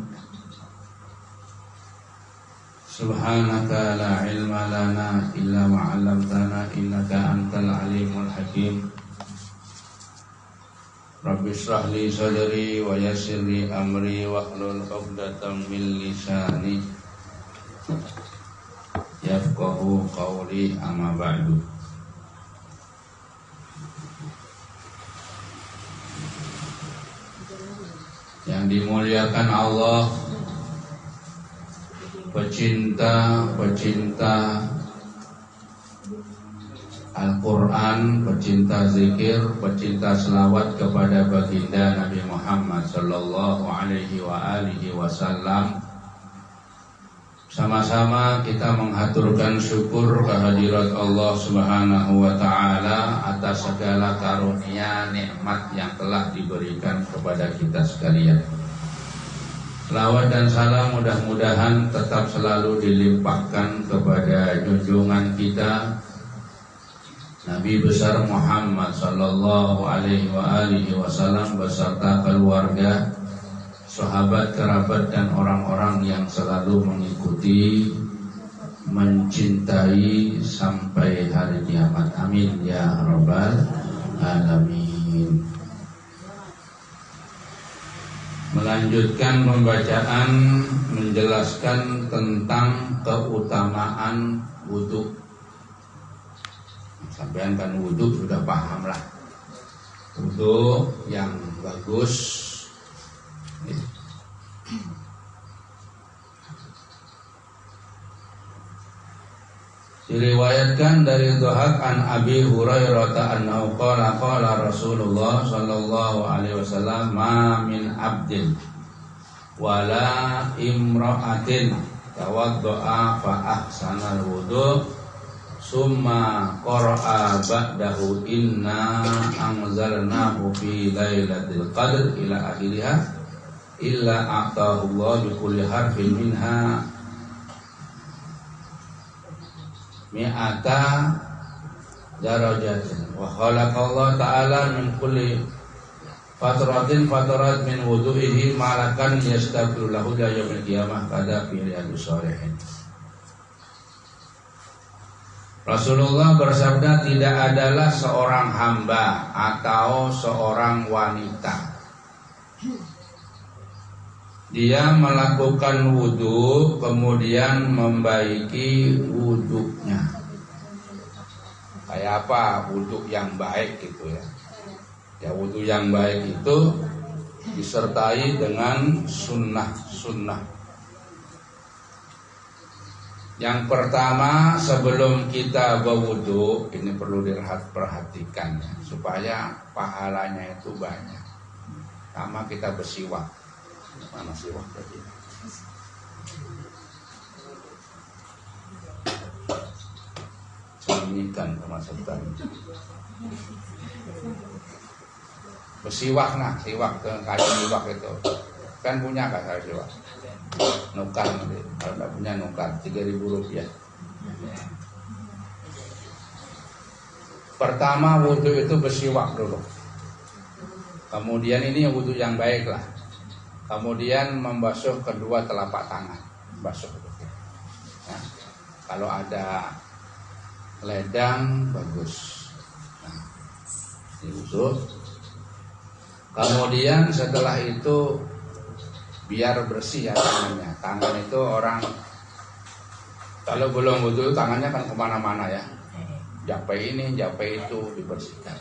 Subhanaka la ilma lana illa ma 'allamtana innaka antal alimul hakim. Rabbi shrah li sadri wa yassir li amri wahlul 'uqdatam min lisani yafqahu qawli, amma ba'du. Yang dimuliakan Allah, pecinta Al-Quran, pecinta zikir, pecinta selawat kepada baginda Nabi Muhammad sallallahu alaihi wa alihi wasallam. Sama-sama kita menghaturkan syukur kehadirat Allah Subhanahu wa taala atas segala karunia nikmat yang telah diberikan kepada kita sekalian. Selawat dan salam mudah-mudahan tetap selalu dilimpahkan kepada junjungan kita Nabi besar Muhammad sallallahu alaihi wasallam beserta keluarga, sahabat, kerabat, dan orang-orang yang selalu mengikuti, mencintai sampai hari kiamat. Amin ya rabbal alamin. Melanjutkan pembacaan menjelaskan tentang keutamaan wudhu. Sampean kan wudhu sudah paham lah. Wudhu yang bagus diriwayatkan dari Dhahak an Abi Hurairah annahu qala qala Rasulullah sallallahu alaihi wasallam ma min abdin wala imra'atin tawaddaa fa ahsana al-wudu summa qara'a ba'dahu inna anzalnahu fi lailatul qadr ila akhiriha illa a'tahu Allah bi kulli harfin minha mi'ata darajatin wa khalaqallahu ta'ala min kulli fatarat min wudu'ihi malakan yastaghfiru lahu ila yaumil qiyamah kada fi riyadus shalihin. Rasulullah bersabda, tidak adalah seorang hamba atau seorang wanita dia melakukan wudhu kemudian membaiki wudhunya. Kayak apa wudhu yang baik gitu ya? Ya wudhu yang baik itu disertai dengan sunnah-sunnah. Yang pertama, sebelum kita berwudhu ini perlu diperhatikan ya, supaya pahalanya itu banyak. Pertama kita bersiwak. Mana siwak tadi? Sembunyikan kemacetan. Bersiwak nah, siwak ke kayu siwak itu. Kan punya kan kayu siwak? Nukar nanti. Kalau tidak punya nukar 3.000 rupiah. Pertama wudhu itu bersiwak dulu. Kemudian ini wudhu yang baik lah. Kemudian membasuh kedua telapak tangan, basuh. Nah, kalau ada ledang bagus. Nah, diusut. Kemudian setelah itu biar bersih ya tangannya. Tangan itu orang kalau belum wudhu tangannya kan kemana-mana ya. Japai ini, japai itu dibersihkan.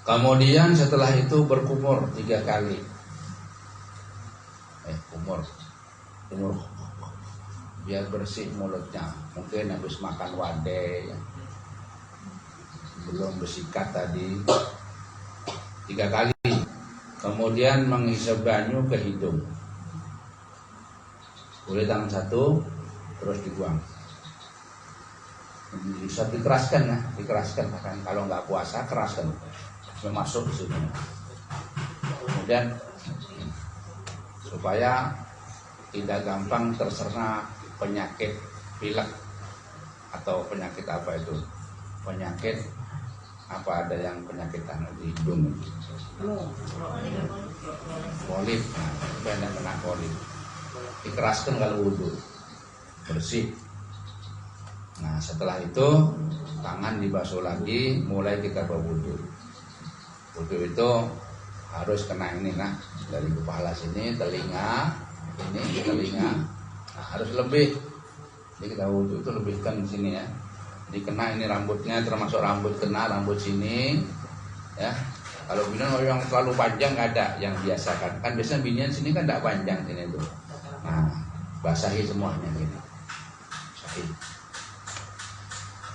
Kemudian setelah itu berkumur 3 kali. Kumur biar bersih mulutnya. Mungkin habis makan wade ya. Belum bersikat tadi 3 kali. Kemudian menghisap banyu ke hidung. Boleh tangan satu terus dibuang. Bisa dikeraskan ya, dikeraskan kan. Kalau nggak puasa keraskan. Masuk di situ. Kemudian supaya tidak gampang terserna penyakit pilek atau penyakit apa itu? Penyakit apa, ada yang penyakit di hidung. Polip, nah, banyak kena polip. Dikeraskan kalau wudhu, bersih. Nah setelah itu tangan dibasuh lagi, mulai kita berwudhu. Wudhu itu harus kena ini nah, dari kepala sini, telinga, ini telinga, nah, harus lebih. Jadi kita wudhu itu lebihkan di sini ya. Jadi kena ini rambutnya, termasuk rambut kena, rambut sini, ya. Kalau binian yang terlalu panjang nggak ada, yang biasa kan biasanya binian sini kan tidak panjang sini itu. Nah basahi semuanya gitu. Basahi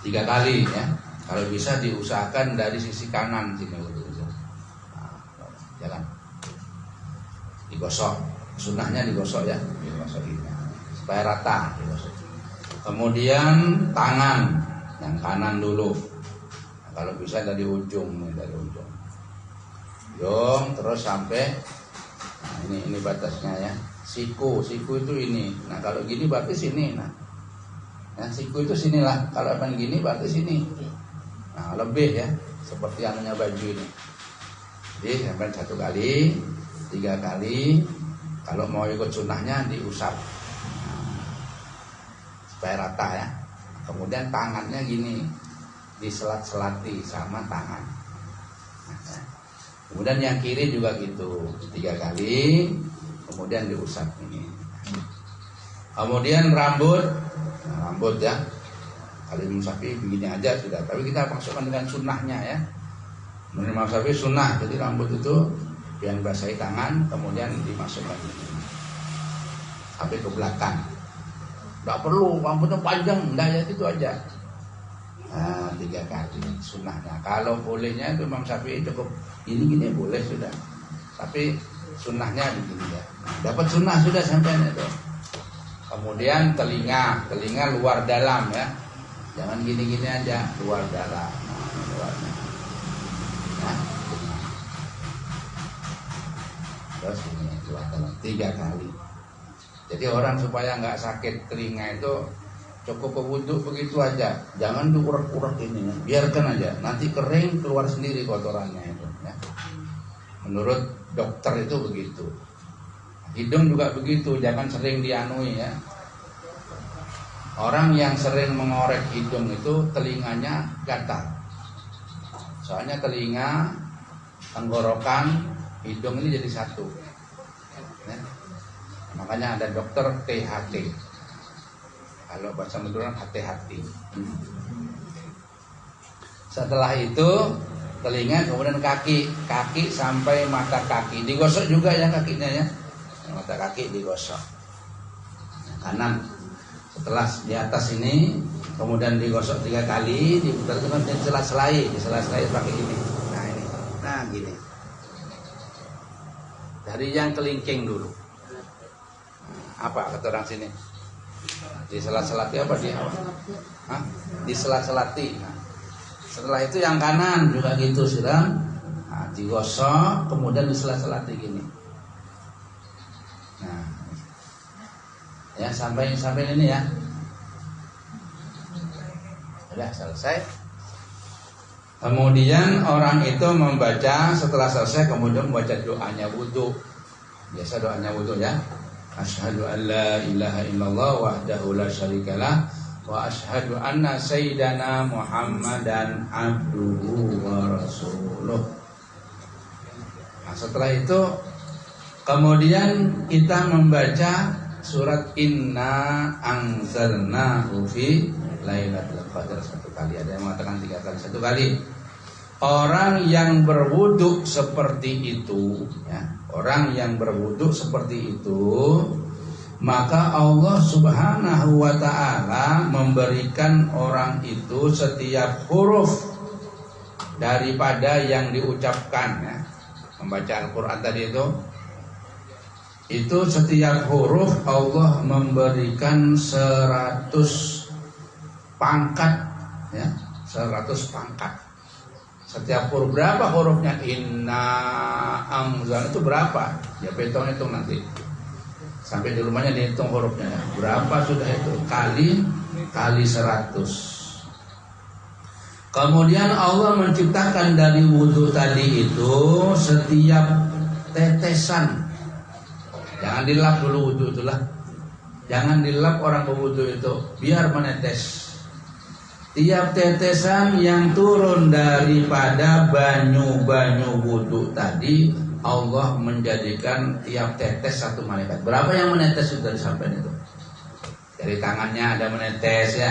3 kali ya. Kalau bisa diusahakan dari sisi kanan sini wudhu. Jalan digosok Sunnahnya digosok ya, digosok ini supaya rata digosok. Kemudian tangan yang kanan dulu. Nah, kalau bisa dari ujung nih, dari ujung terus sampai ini batasnya ya. Siku itu ini. Nah kalau gini berarti sini. Nah siku itu sinilah. Kalau yang gini berarti sini. Nah lebih ya, seperti anunya baju ini. Jadi sampai 1 kali, 3 kali. Kalau mau ikut sunnahnya diusap supaya rata ya. Kemudian tangannya gini, diselat-selati sama tangan. Nah, kemudian yang kiri juga gitu, 3 kali. Kemudian diusap ini. Kemudian rambut ya. Kalau Imam Syafi'i begini aja sudah. Tapi kita masukkan dengan sunnahnya ya. Menurut Imam Syafi'i sunnah. Jadi rambut itu yang basahi tangan, kemudian dimasukkan ini sampai ke belakang. Tidak perlu rambutnya panjang, enggak ya itu aja. Nah, 3 kali sunnahnya. Kalau bolehnya itu Imam Syafi'i cukup gini boleh sudah. Tapi sunnahnya begini ya. Dapat sunnah sudah sampai itu. Kemudian telinga luar dalam ya. Jangan gini-gini aja, luar dalam. Nah, luarnya. Nah, terus ini luar dalam 3 kali. Jadi orang supaya nggak sakit telinga itu cukup berwudu begitu aja. Jangan diurak-urak ini ya. Biarkan aja. Nanti kering keluar sendiri kotorannya itu ya. Menurut dokter itu begitu. Hidung juga begitu, jangan sering dianui ya. Orang yang sering mengorek hidung itu telinganya gatal. Soalnya telinga, tenggorokan, hidung ini jadi satu ya. Makanya ada dokter THT. Kalau bahasa Madura hati-hati. Setelah itu telinga, kemudian kaki sampai mata kaki digosok juga ya kakinya ya. Mata kaki digosok kanan. Setelah di atas ini kemudian digosok 3 kali, diputar-putar di sela-selai pakai ini. Nah ini, nah gini. Dari yang kelingking dulu. Apa kata orang sini? Di sela-selati apa di awal? Hah? Di sela-selati. Nah, setelah itu yang kanan juga gitu sudah. Nah, digosok kemudian di sela-selati gini. Nah, ya sampai ini ya. Sudah selesai. Kemudian orang itu membaca, setelah selesai kemudian membaca doanya wudu. Biasa doanya wudu ya. Asyhadu an la ilaha illallah wahdahu la syarikalah wa asyhadu anna sayyidana Muhammadan abduhu wa rasuluh. Nah, setelah itu kemudian kita membaca surat Inna anzalnahu fi lailatul qadar 1 kali. Ada yang mengatakan 3 kali, 1 kali. Orang yang berwudu seperti itu ya, orang yang berwudu seperti itu, maka Allah Subhanahu wa ta'ala memberikan orang itu setiap huruf daripada yang diucapkan ya. Membaca Al-Quran tadi itu setiap huruf Allah memberikan 100 pangkat ya, 100 pangkat. Setiap huruf berapa hurufnya? Inna anzal itu berapa? Ya hitung nanti. Sampai di rumahnya dihitung hurufnya ya. Berapa sudah itu? Kali 100. Kemudian Allah menciptakan dari wudu tadi itu setiap tetesan. Jangan dilap dulu wudu itulah. Jangan dilap orang berwudu itu, biar menetes. Tiap tetesan yang turun daripada banyu wudu tadi, Allah menjadikan tiap tetes 1 malaikat. Berapa yang menetes sudah disampaikan itu? Dari tangannya ada menetes ya.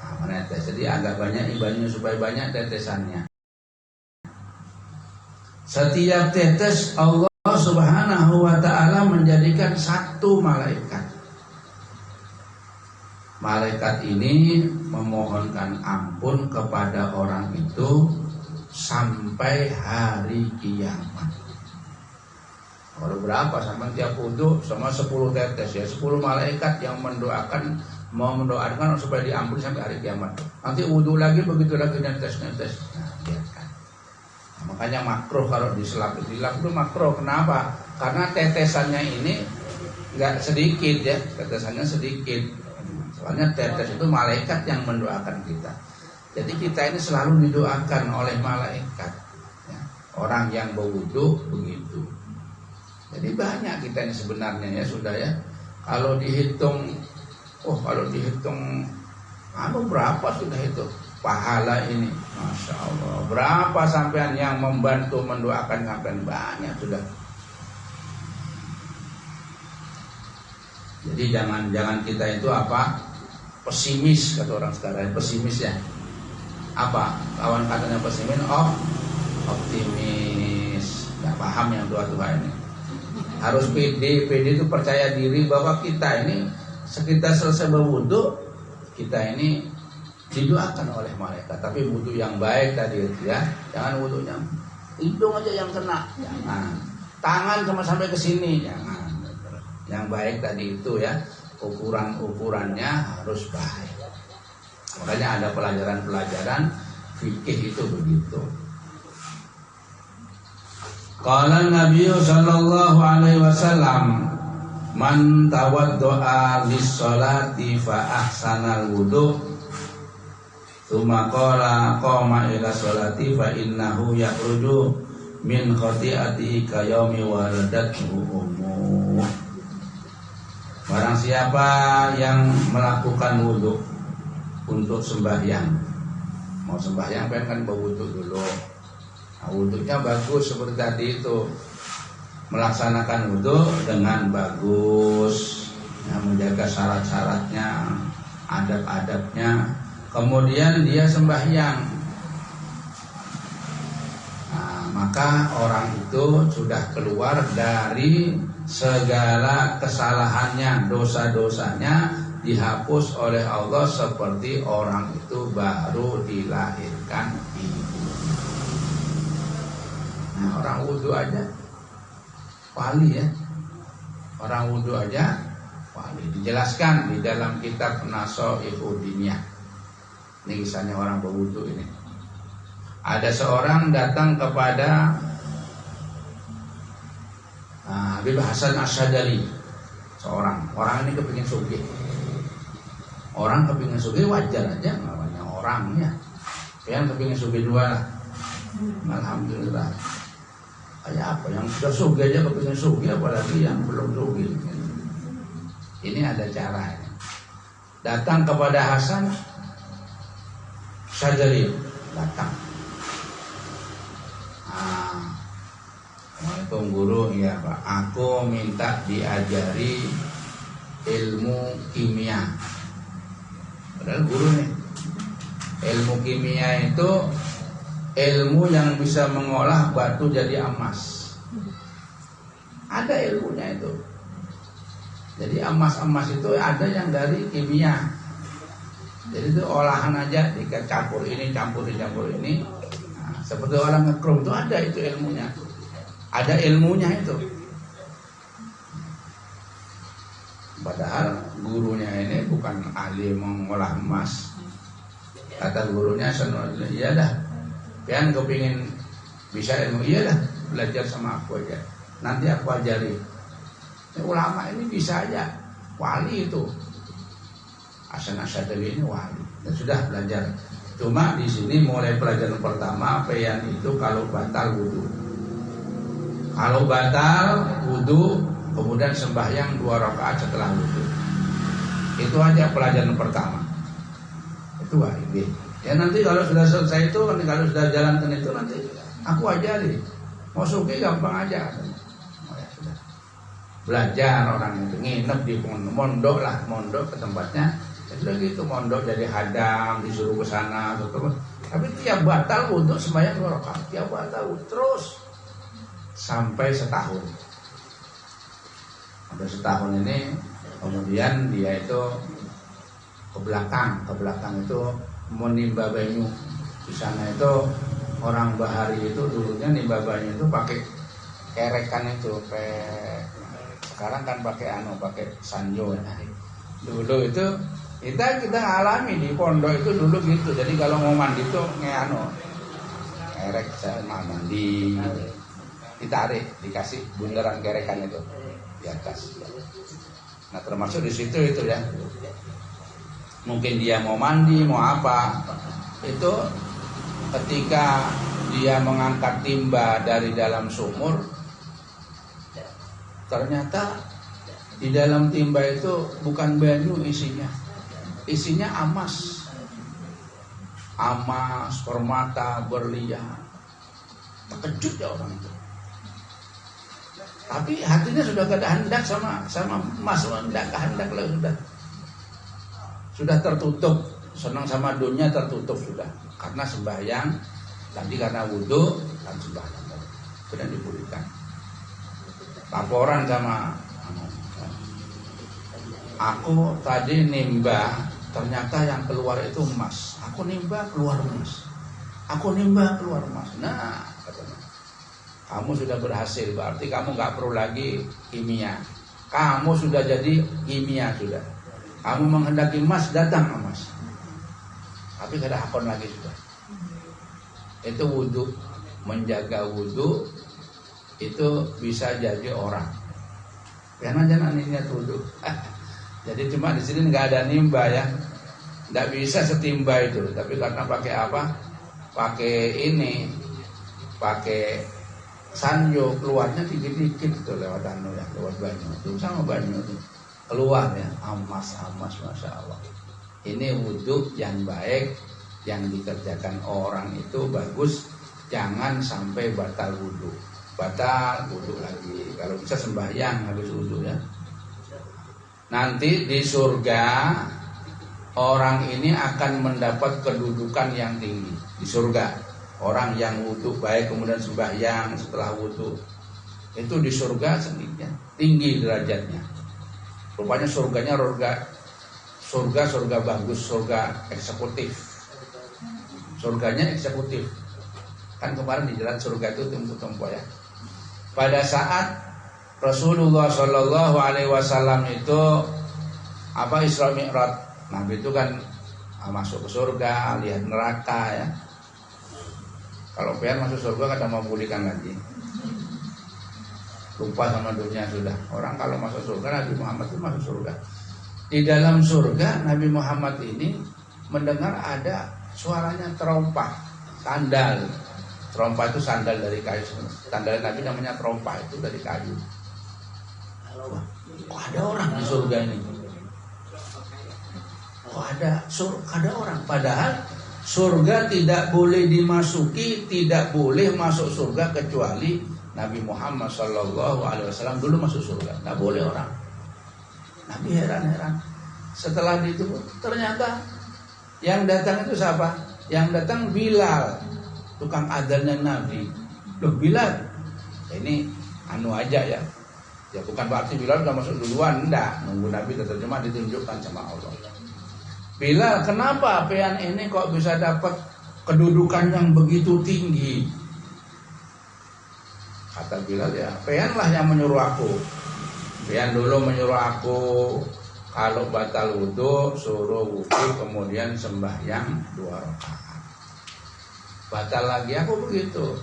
Nah, menetes. Jadi agak banyak banyu supaya banyak tetesannya. Setiap tetes Allah Subhanahu wa ta'ala menjadikan 1 malaikat. Malaikat ini memohonkan ampun kepada orang itu sampai hari kiamat. Kalau berapa sama tiap wudu sama 10 tetes ya, 10 malaikat yang mendoakan, mau mendoakan supaya diampuni sampai hari kiamat. Nanti wudu lagi begitu lagi netes. Nah, biarkan. Nah, makanya makruh kalau dilap itu makruh. Kenapa? Karena tetesannya ini nggak sedikit ya, tetesannya sedikit. Soalnya tetes itu malaikat yang mendoakan kita. Jadi kita ini selalu didoakan oleh malaikat. Ya. Orang yang berwudu begitu. Jadi banyak kita ini sebenarnya ya sudah ya. Kalau dihitung, berapa sudah itu pahala ini, masya Allah. Berapa sampean yang membantu mendoakan sampean, banyak sudah. Jadi jangan kita itu pesimis, kata orang sekarang, pesimis ya. Apa lawan katanya pesimis? Optimis. Nggak paham yang tua-tua ini. Harus pede itu percaya diri bahwa kita ini sekitar selesai berwudu, kita ini didoakan oleh malaikat. Tapi wudu yang baik tadi ya, jangan wudunya hidung aja yang kena, jangan. Tangan cuma sampai ke sini, jangan. Yang baik tadi itu ya, ukurannya harus baik. Makanya ada pelajaran fikih itu begitu. Qala Nabi sallallahu alaihi wasallam, man tawaddoa lis-sholati fa ahsanal wudu tsumma qama ila sholati fa innahu yakhruju min khati'ati ka yaumi waladathu ummuh. Barang siapa yang melakukan wudu untuk sembahyang, mau sembahyang kan berwudu dulu. Nah, wudunya bagus seperti tadi itu, melaksanakan wudu dengan bagus, ya, menjaga syarat-syaratnya, adab-adabnya, kemudian dia sembahyang. Nah, maka orang itu sudah keluar dari segala kesalahannya, dosa-dosanya dihapus oleh Allah seperti orang itu baru dilahirkan ibu. Nah, orang wudu aja wali ya. Orang wudu aja wali. Dijelaskan di dalam kitab Nashai'ud Diniyah. Ini kisahnya orang berwudu ini. Ada seorang datang kepada Habib Hasan Asy'adari. Orang ini kepingin sugih. Orang kepingin sugih wajar aja, namanya orangnya. Yang kepingin sugih dua lah. Alhamdulillah. Kayak apa yang sudah sugih aja kepingin sugih, apalagi yang belum sugih. Ini ada caranya. Datang kepada Hasan Asy'adari, datang. Assalamualaikum guru, ya Pak. Aku minta diajari ilmu kimia. Padahal guru nih. Ilmu kimia itu ilmu yang bisa mengolah batu jadi emas. Ada ilmunya itu. Jadi emas-emas itu ada yang dari kimia. Jadi itu olahan aja, campur ini, campur ini. Nah, seperti orang ngekrom itu ada itu ilmunya. Ada ilmunya itu. Padahal gurunya ini bukan ahli mengolah emas. Kata gurunya, iya dah. Pian kepingin bisa ilmu, iya dah, belajar sama aku aja. Nanti aku ajari. Ulama ini bisa aja, wali itu. Hasan Asy'adari ini wali. Dan sudah belajar. Cuma di sini mulai pelajaran pertama, pian itu kalau batal wudu. Kalau batal wudu, kemudian sembahyang 2 rakaat setelah wudu. Itu aja pelajaran pertama. Itu wajib. Ya nanti kalau sudah selesai itu, kalau sudah jalankan itu nanti aku ajari. Mau suki gampang aja. Oh ya sudah. Belajar orang itu, nginep di mondok lah, mondok ke tempatnya. Ya sudah gitu, mondok jadi hadam, disuruh ke sana terus. Tapi tiap batal wudu sembahyang 2 rakaat, tiap batal wudu terus sampai setahun. Sampai setahun ini kemudian dia itu ke belakang itu menimba banyu. Di sana itu orang Bahari itu dulunya nimba banyu itu pakai kerekan itu, sekarang kan pakai sanyo ya. Dulu itu kita alami di pondok itu dulu gitu. Jadi kalau mau mandi itu kerek sama mandi, ditarik, dikasih bundaran kerekan itu di atas. Nah termasuk di situ itu ya. Mungkin dia mau mandi, mau apa, itu ketika dia mengangkat timba dari dalam sumur, ternyata di dalam timba itu bukan banyu isinya amas, permata, berlian. Terkejut ya orang itu. Tapi hatinya sudah gak ada hendak sama emas, hendak lah sudah tertutup, senang sama dunia tertutup sudah. Karena sembahyang, tadi karena wudhu dan sembahyang sudah dipulihkan. Laporan sama aku tadi nimba, ternyata yang keluar itu emas. Aku nimba keluar emas. Nah, katanya, kamu sudah berhasil, berarti kamu nggak perlu lagi kimia. Kamu sudah jadi kimia sudah. Kamu menghendaki emas, datang emas. Tapi gak ada hakon lagi sudah. Itu wudhu, menjaga wudhu itu bisa jadi orang. Karena jangan niat wudhu. Jadi cuma di sini nggak ada nimba ya, nggak bisa setimba itu. Tapi karena pakai apa? Pakai sanyo, keluarnya dikit-dikit itu lewat lewat banyu. Itu sama banyu itu keluar ya, amas, masya Allah. Ini wudhu yang baik, yang dikerjakan orang itu bagus. Jangan sampai batal wudhu lagi. Kalau bisa sembahyang habis wudhu ya. Nanti di surga orang ini akan mendapat kedudukan yang tinggi di surga. Orang yang wudhu baik kemudian sembahyang setelah wudhu itu di surga sendirinya tinggi derajatnya. Rupanya surganya surga bagus, surga eksekutif. Surganya eksekutif. Kan kemarin di jalan surga itu tempo ya. Pada saat Rasulullah Shallallahu Alaihi Wasallam itu Isra Mi'raj, Nabi itu kan masuk ke surga, lihat neraka ya. Kalau pengen masuk surga kadang mau pulihkan lagi. Lupa sama dunia sudah. Orang kalau masuk surga, Nabi Muhammad itu masuk surga. Di dalam surga Nabi Muhammad ini mendengar ada suaranya terompah, sandal. Terompah itu sandal dari kayu. Sandal Nabi namanya terompah, itu dari kayu. Wah, kok ada orang di surga ini? Kok ada orang? Padahal surga tidak boleh dimasuki, tidak boleh masuk surga kecuali Nabi Muhammad Sallallahu Alaihi Wasallam dulu masuk surga. Nggak boleh orang. Nabi heran. Setelah itu ternyata yang datang itu siapa? Yang datang Bilal, tukang adzannya Nabi. Loh Bilal, ini aja ya. Ya bukan berarti Bilal udah masuk duluan, enggak. Nunggu Nabi terjemah ditunjukkan sama Allah. Bilal, kenapa pean ini kok bisa dapat kedudukan yang begitu tinggi? Kata Bilal, ya pean lah yang menyuruh aku. Pean dulu menyuruh aku kalau batal wudhu suruh wudhu kemudian sembahyang 2 rakaat. Batal lagi aku begitu.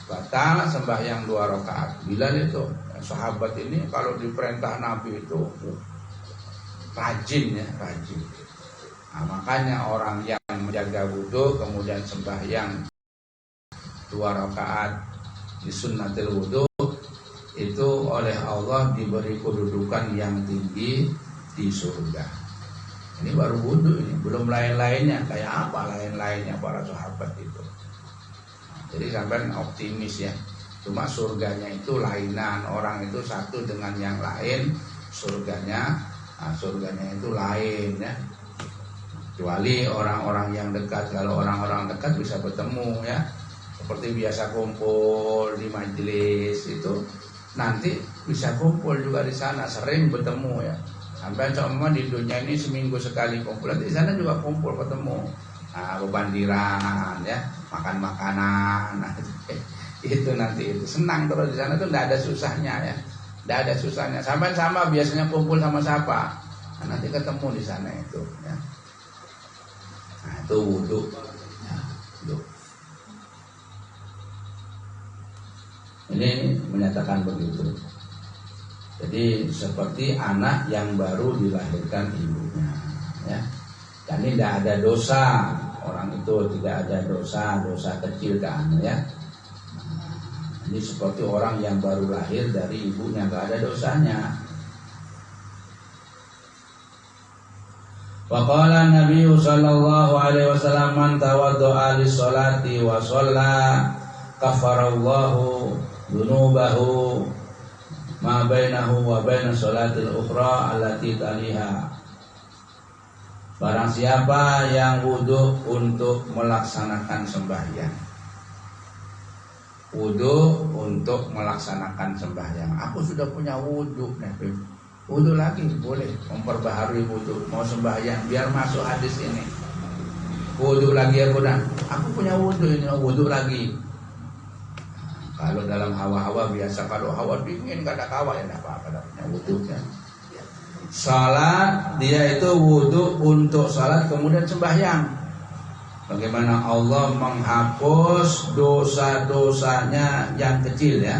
Batal sembahyang 2 rakaat. Bilal itu sahabat ini kalau diperintah Nabi itu rajin. Nah, makanya orang yang menjaga wudhu kemudian sembahyang 2 rakaat di sunnatil wudhu itu oleh Allah diberi kedudukan yang tinggi di surga. Ini baru wudhu ini, belum lain-lainnya. Kayak apa lain-lainnya para sahabat itu. Nah, jadi sampai optimis ya. Cuma surganya itu lainan, orang itu satu dengan yang lain, surganya itu lain ya. Kecuali orang-orang yang dekat. Kalau orang-orang dekat bisa bertemu ya. Seperti biasa kumpul di majelis itu, nanti bisa kumpul juga di sana, sering bertemu ya. Sampai cuma di dunia ini seminggu sekali kumpul, di sana juga kumpul ketemu. Nah, bebandiran ya, makan makanan. Nah, Itu nanti itu senang terus di sana tuh tidak ada susahnya ya, tidak ada susahnya. Sampai sama biasanya kumpul sama siapa, nah, nanti ketemu di sana itu. Ya. Nah itu wudhu. Ya, wudhu. Ini menyatakan begitu. Jadi seperti anak yang baru dilahirkan ibunya, ya. Dan ini tidak ada dosa, orang itu tidak ada dosa kecil kan, ya. Nah, ini seperti orang yang baru lahir dari ibunya, nggak ada dosanya. Wa qala Nabi sallallahu alaihi wasallam man tawaddo'a lis-sholati wa shalla kafarallahu dunubahu ma bainahu wa baina sholatil ukhra allati taliha. Barang siapa yang wudhu untuk melaksanakan sembahyang, wudhu untuk melaksanakan sembahyang. Aku sudah punya wudhu, wudhu lagi boleh, memperbaharui wudhu. Mau sembahyang biar masuk hadis ini, wudhu lagi aku dah. Aku punya wudhu ini, wudhu lagi. Kalau dalam hawa-hawa biasa, kalau hawa dingin gak ada hawa ya tidak apa-apa, punya wudhunya. Salat dia itu wudhu untuk salat kemudian sembahyang. Bagaimana Allah menghapus dosa-dosanya yang kecil ya.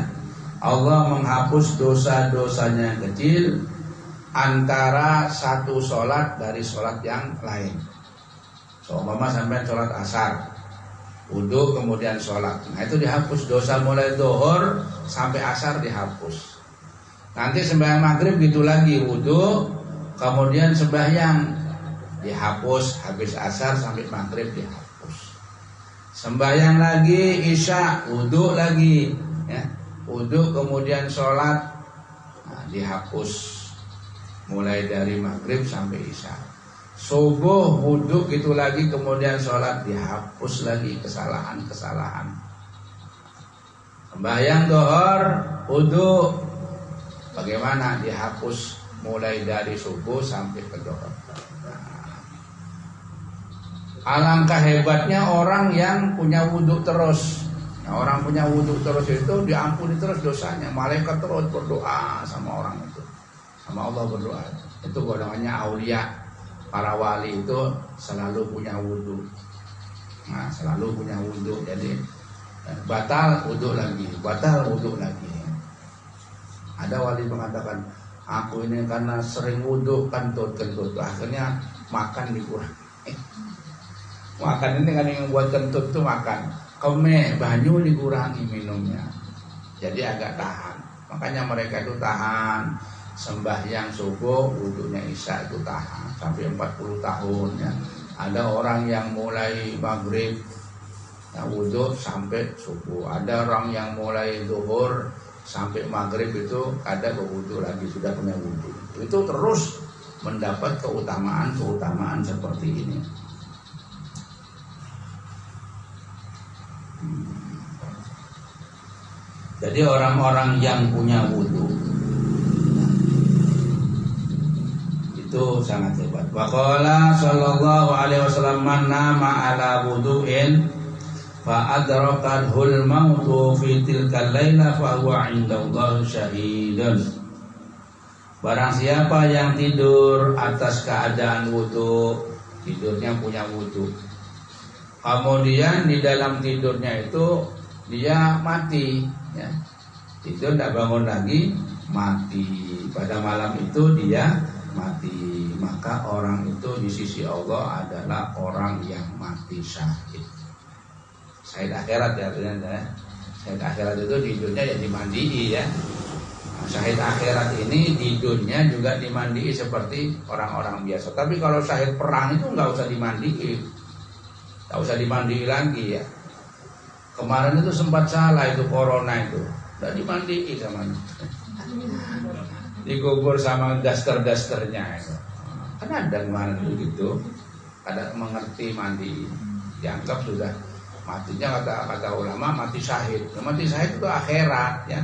Allah menghapus dosa-dosanya yang kecil antara satu salat dari salat yang lain. Seumpama sampai salat asar, wudhu kemudian sholat, nah itu dihapus dosa mulai zuhur sampai asar dihapus. Nanti sembahyang maghrib gitu lagi, wudhu kemudian sembahyang dihapus, habis asar sampai maghrib dihapus. Sembahyang lagi isya, wudhu lagi, ya. Wudhu kemudian sholat, nah, dihapus mulai dari maghrib sampai isya. Subuh wudhu gitu lagi kemudian sholat, dihapus lagi kesalahan-kesalahan. Sembahyang zuhur wudhu bagaimana, dihapus mulai dari subuh sampai ke zuhur. Alangkah hebatnya orang yang punya wudhu terus. Nah, orang punya wudhu terus itu diampuni terus dosanya. Malaikat terus berdoa sama orang itu, sama Allah berdoa. Itu golongannya aulia. Para wali itu selalu punya wudhu. Nah, selalu punya wudhu. Jadi batal wudhu lagi, batal wudhu lagi. Ada wali mengatakan, aku ini karena sering wudhu kentut, akhirnya makan dikurangi. Makan ini kan yang buat kentut tuh makan. Keme banyu dikurangi minumnya. Jadi agak tahan. Makanya mereka itu tahan. Sembahyang subuh, wudhunya isya itu tahan sampai 40 tahun ya. Ada orang yang mulai maghrib ya, wudhu sampai subuh. Ada orang yang mulai zuhur sampai maghrib itu ada berwudhu lagi, sudah punya wudhu. Itu terus mendapat keutamaan seperti ini. Jadi orang-orang yang punya wudhu itu sangat hebat. Wa qala sallallahu alaihi wasallam man nama ala wudu'in fa adrakahul mautu fi tilkal laila fa huwa 'indallahi syahidun. Barang siapa yang tidur atas keadaan wudu, tidurnya punya wudu, kemudian di dalam tidurnya itu dia mati ya. Tidur tidak bangun lagi, mati. Pada malam itu dia mati, maka orang itu di sisi Allah adalah orang yang mati syahid. Syahid akhirat ya, syahid akhirat itu di dunia ya dimandii ya. Nah, syahid akhirat ini di dunia juga dimandii seperti orang-orang biasa. Tapi kalau syahid perang itu nggak usah dimandii, nggak usah dimandii lagi ya. Kemarin itu sempat salah itu corona itu, nggak dimandii sama dikubur sama daster-dasternya itu. Kan ada kemarin begitu, ada mengerti mandi, dianggap sudah matinya kata ulama mati syahid. Mati syahid itu akhirat ya.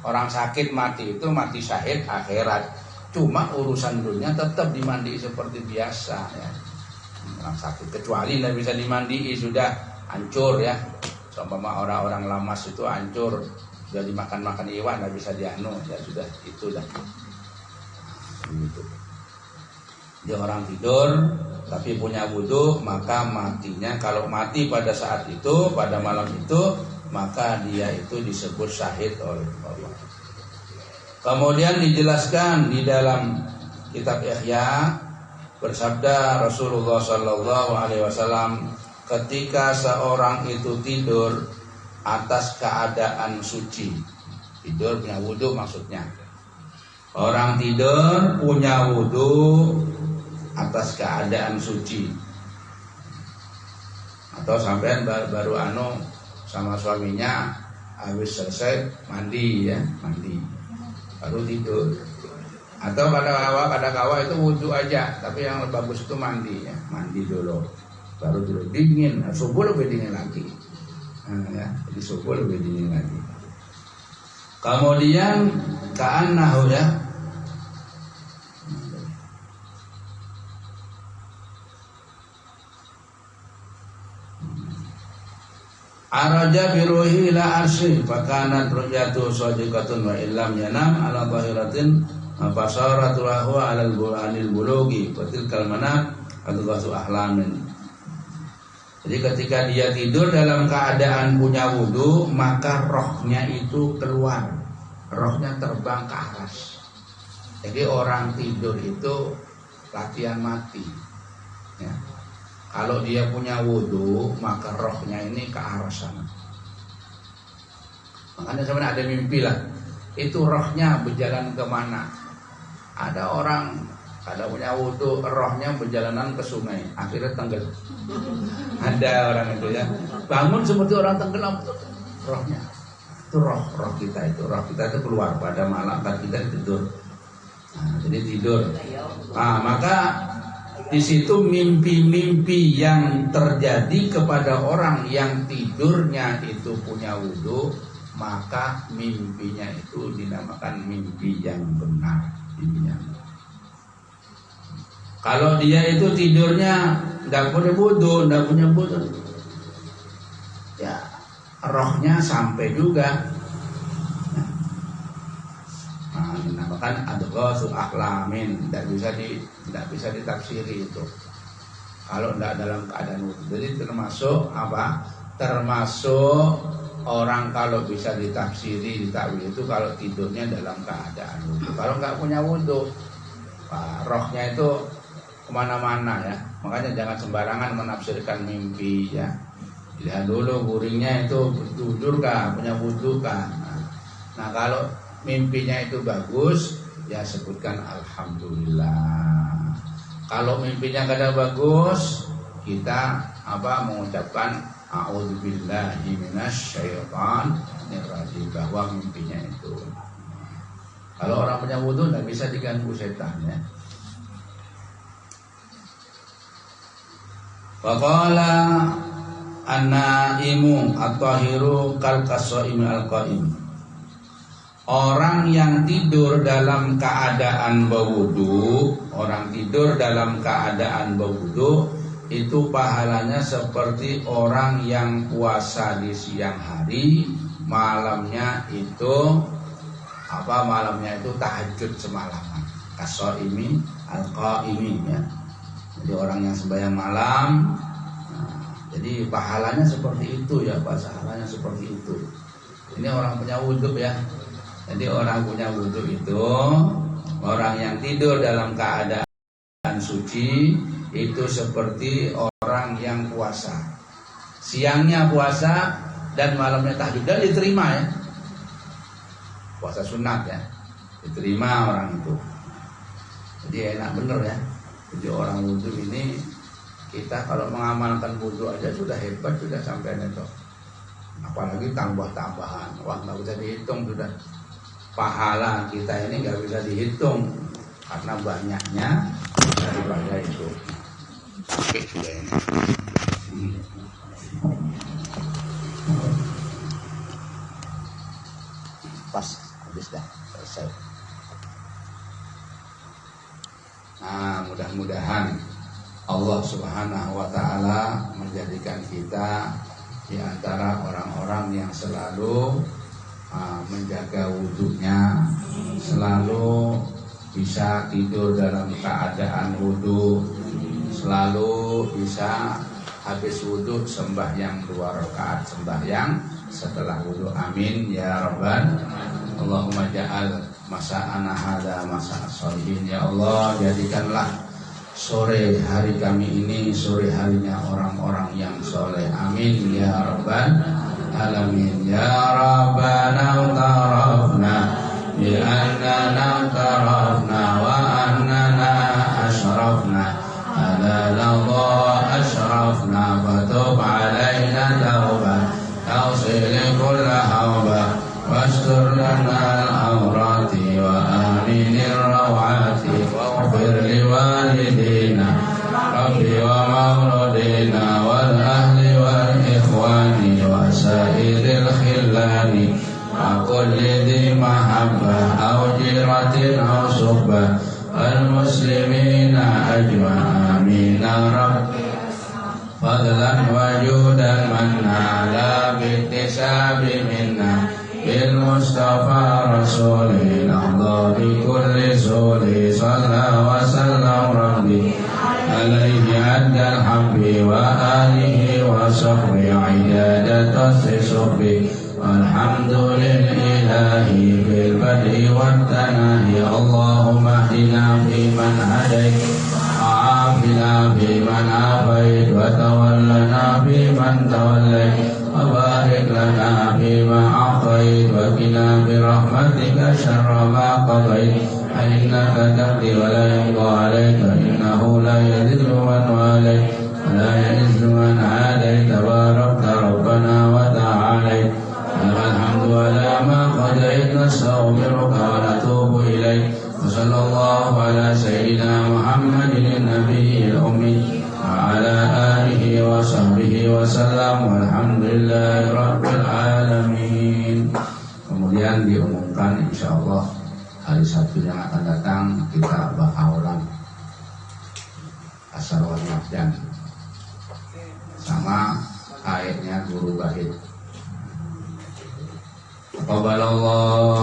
Orang sakit mati itu mati syahid akhirat. Cuma urusan dunia tetap dimandi seperti biasa ya. Orang sakit kecuali tidak bisa dimandi sudah hancur ya. Seumpama orang-orang lamas itu hancur, sudah dimakan-makan iwan, nggak bisa dianu, ya sudah itu dah. Gitu. Dia orang tidur tapi punya wudu, maka matinya kalau mati pada saat itu, pada malam itu, maka dia itu disebut syahid oleh Allah. Kemudian dijelaskan di dalam kitab Ihya, bersabda Rasulullah sallallahu alaihi wasallam, ketika seorang itu tidur atas keadaan suci, tidur punya wudu maksudnya. Orang tidur punya wudu atas keadaan suci. Atau sampean baru sama suaminya habis selesai mandi ya, mandi. Baru tidur. Atau pada kawa itu wudu aja, tapi yang bagus itu mandi ya, mandi dulu. Baru tidur, dingin, subuh lebih dingin lagi. Ya, jadi subuh lebih dingin lagi. Kemudian ka'annahu ya, araja biruhi ila arsy fakanat rujatu sadiqatun wa illam yanam ala tahiratin fasaratu lahu ala al-bulanil bulugi wa tilkal manam adghasu ahlamin. Jadi ketika dia tidur dalam keadaan punya wudu, maka rohnya itu keluar, rohnya terbang ke aras. Jadi orang tidur itu latihan mati ya. Kalau dia punya wudu, maka rohnya ini ke arah sana. Makanya sebenarnya ada mimpi lah. Itu rohnya berjalan kemana? Ada orang kalau punya wudu, rohnya berjalanan ke sungai, akhirnya tenggelam. Ada orang itu ya, bangun seperti orang tenggelam, rohnya. Itu roh kita itu, roh kita itu keluar pada malam saat kita tidur. Nah, jadi tidur. Nah, maka di situ mimpi-mimpi yang terjadi kepada orang yang tidurnya itu punya wudu, maka mimpinya itu dinamakan mimpi yang benar. Mimpinya. Kalau dia itu tidurnya nggak punya wudu, ya rohnya sampai juga. Nah, dinamakan adghasu ahlamin, tidak bisa ditafsiri itu kalau tidak dalam keadaan wudu. Jadi termasuk apa? Termasuk orang kalau bisa ditafsiri, ditakwil itu kalau tidurnya dalam keadaan wudu. Kalau nggak punya wudu, rohnya itu kemana-mana ya. Makanya jangan sembarangan menafsirkan mimpi ya. Lihat dulu guringnya itu tidur kah, punya wudu kah. Nah kalau mimpinya itu bagus, ya sebutkan alhamdulillah. Kalau mimpinya kada bagus, kita mengucapkan a'udzubillahi minasyaitonir rajim, bahwa mimpinya itu. Kalau orang punya wudu tidak bisa diganggu setan ya. Faqala an-naimu at-tahiru kal qasaimi al-qaim. Orang yang tidur dalam keadaan berwudu, itu pahalanya seperti orang yang puasa di siang hari, malamnya itu tahajud semalaman. Qasaimi al-qaimi ya. Jadi orang yang sembahyang malam, jadi pahalanya seperti itu ya, pahalanya seperti itu. Ini orang punya wudu ya. Jadi orang punya wudu itu, orang yang tidur dalam keadaan suci itu seperti orang yang puasa. Siangnya puasa dan malamnya tahajud, dan diterima ya. Puasa sunat ya, diterima orang itu. Jadi enak bener ya. Jadi orang wudu ini, kita kalau mengamalkan wudu aja sudah hebat, sudah sampai itu. Apalagi tambah-tambahan, wah nggak bisa dihitung sudah. Pahala kita ini nggak bisa dihitung karena banyaknya daripada itu. Oke, sudah ini. Pas, habis dah, selesai. Nah, mudah-mudahan Allah Subhanahu wa ta'ala menjadikan kita di antara orang-orang yang selalu menjaga wudhunya, selalu bisa tidur dalam keadaan wudhu, selalu bisa habis wudhu sembahyang 2 rakaat sembahyang setelah wudhu. Amin ya rabbal. Allahumma ja'al masa'ana hadza masa'as sholihin. Ya Allah, jadikanlah sore hari kami ini sore harinya orang-orang yang soleh. Amin ya rabbal alamin. Ya rabbana tarafna bi annana tarafna wa annana ashrafna ala ladha ashrafna fatub alaina tauba tawsil kull hawba wastur lana al-awrati wa aminir rawati waghfir liwalidina rabbi wa mawludina wal ahli wal ikhwani wa sairil khillani wa kulli dhi mahabbah aw jiratin aw subbah wal muslimina ajma'in. Amin ya rabbi. Fadlan wa judan manna la bittisabi minna bil mustafa rasulil Allah bi kulli suli salla wa sallam rabbi alaihi adal habbi wa alihi wa sahbi idadat sisubbi walhamdulillahi bil badi wat tanahi. Allahumma hdina fi man hadait afina fi man afait wa tawallana fi man tawallait wa barik lana fima a'tait wa qina bi rahmatika syarra ma qadait innaka taqdi wa la yuqda 'alaika innahu la yadhillu man walait wa la ya'izzu man 'adait tabarakta rabbana wa ta'alait. Alhamdu ala ma qadait nastaghfiruka wa natubu ilaik. Wa sallallahu ala sayyidina Muhammadin nabiyil ummi wa ala alihi wa sahbihi wa sallam walhamdulillahi rabbil alamin. Kemudian diumumkan insyaallah hari Sabtu yang akan datang kita bahaulan asar wal mafjan sama ayatnya guru bahid. Taqabbalallah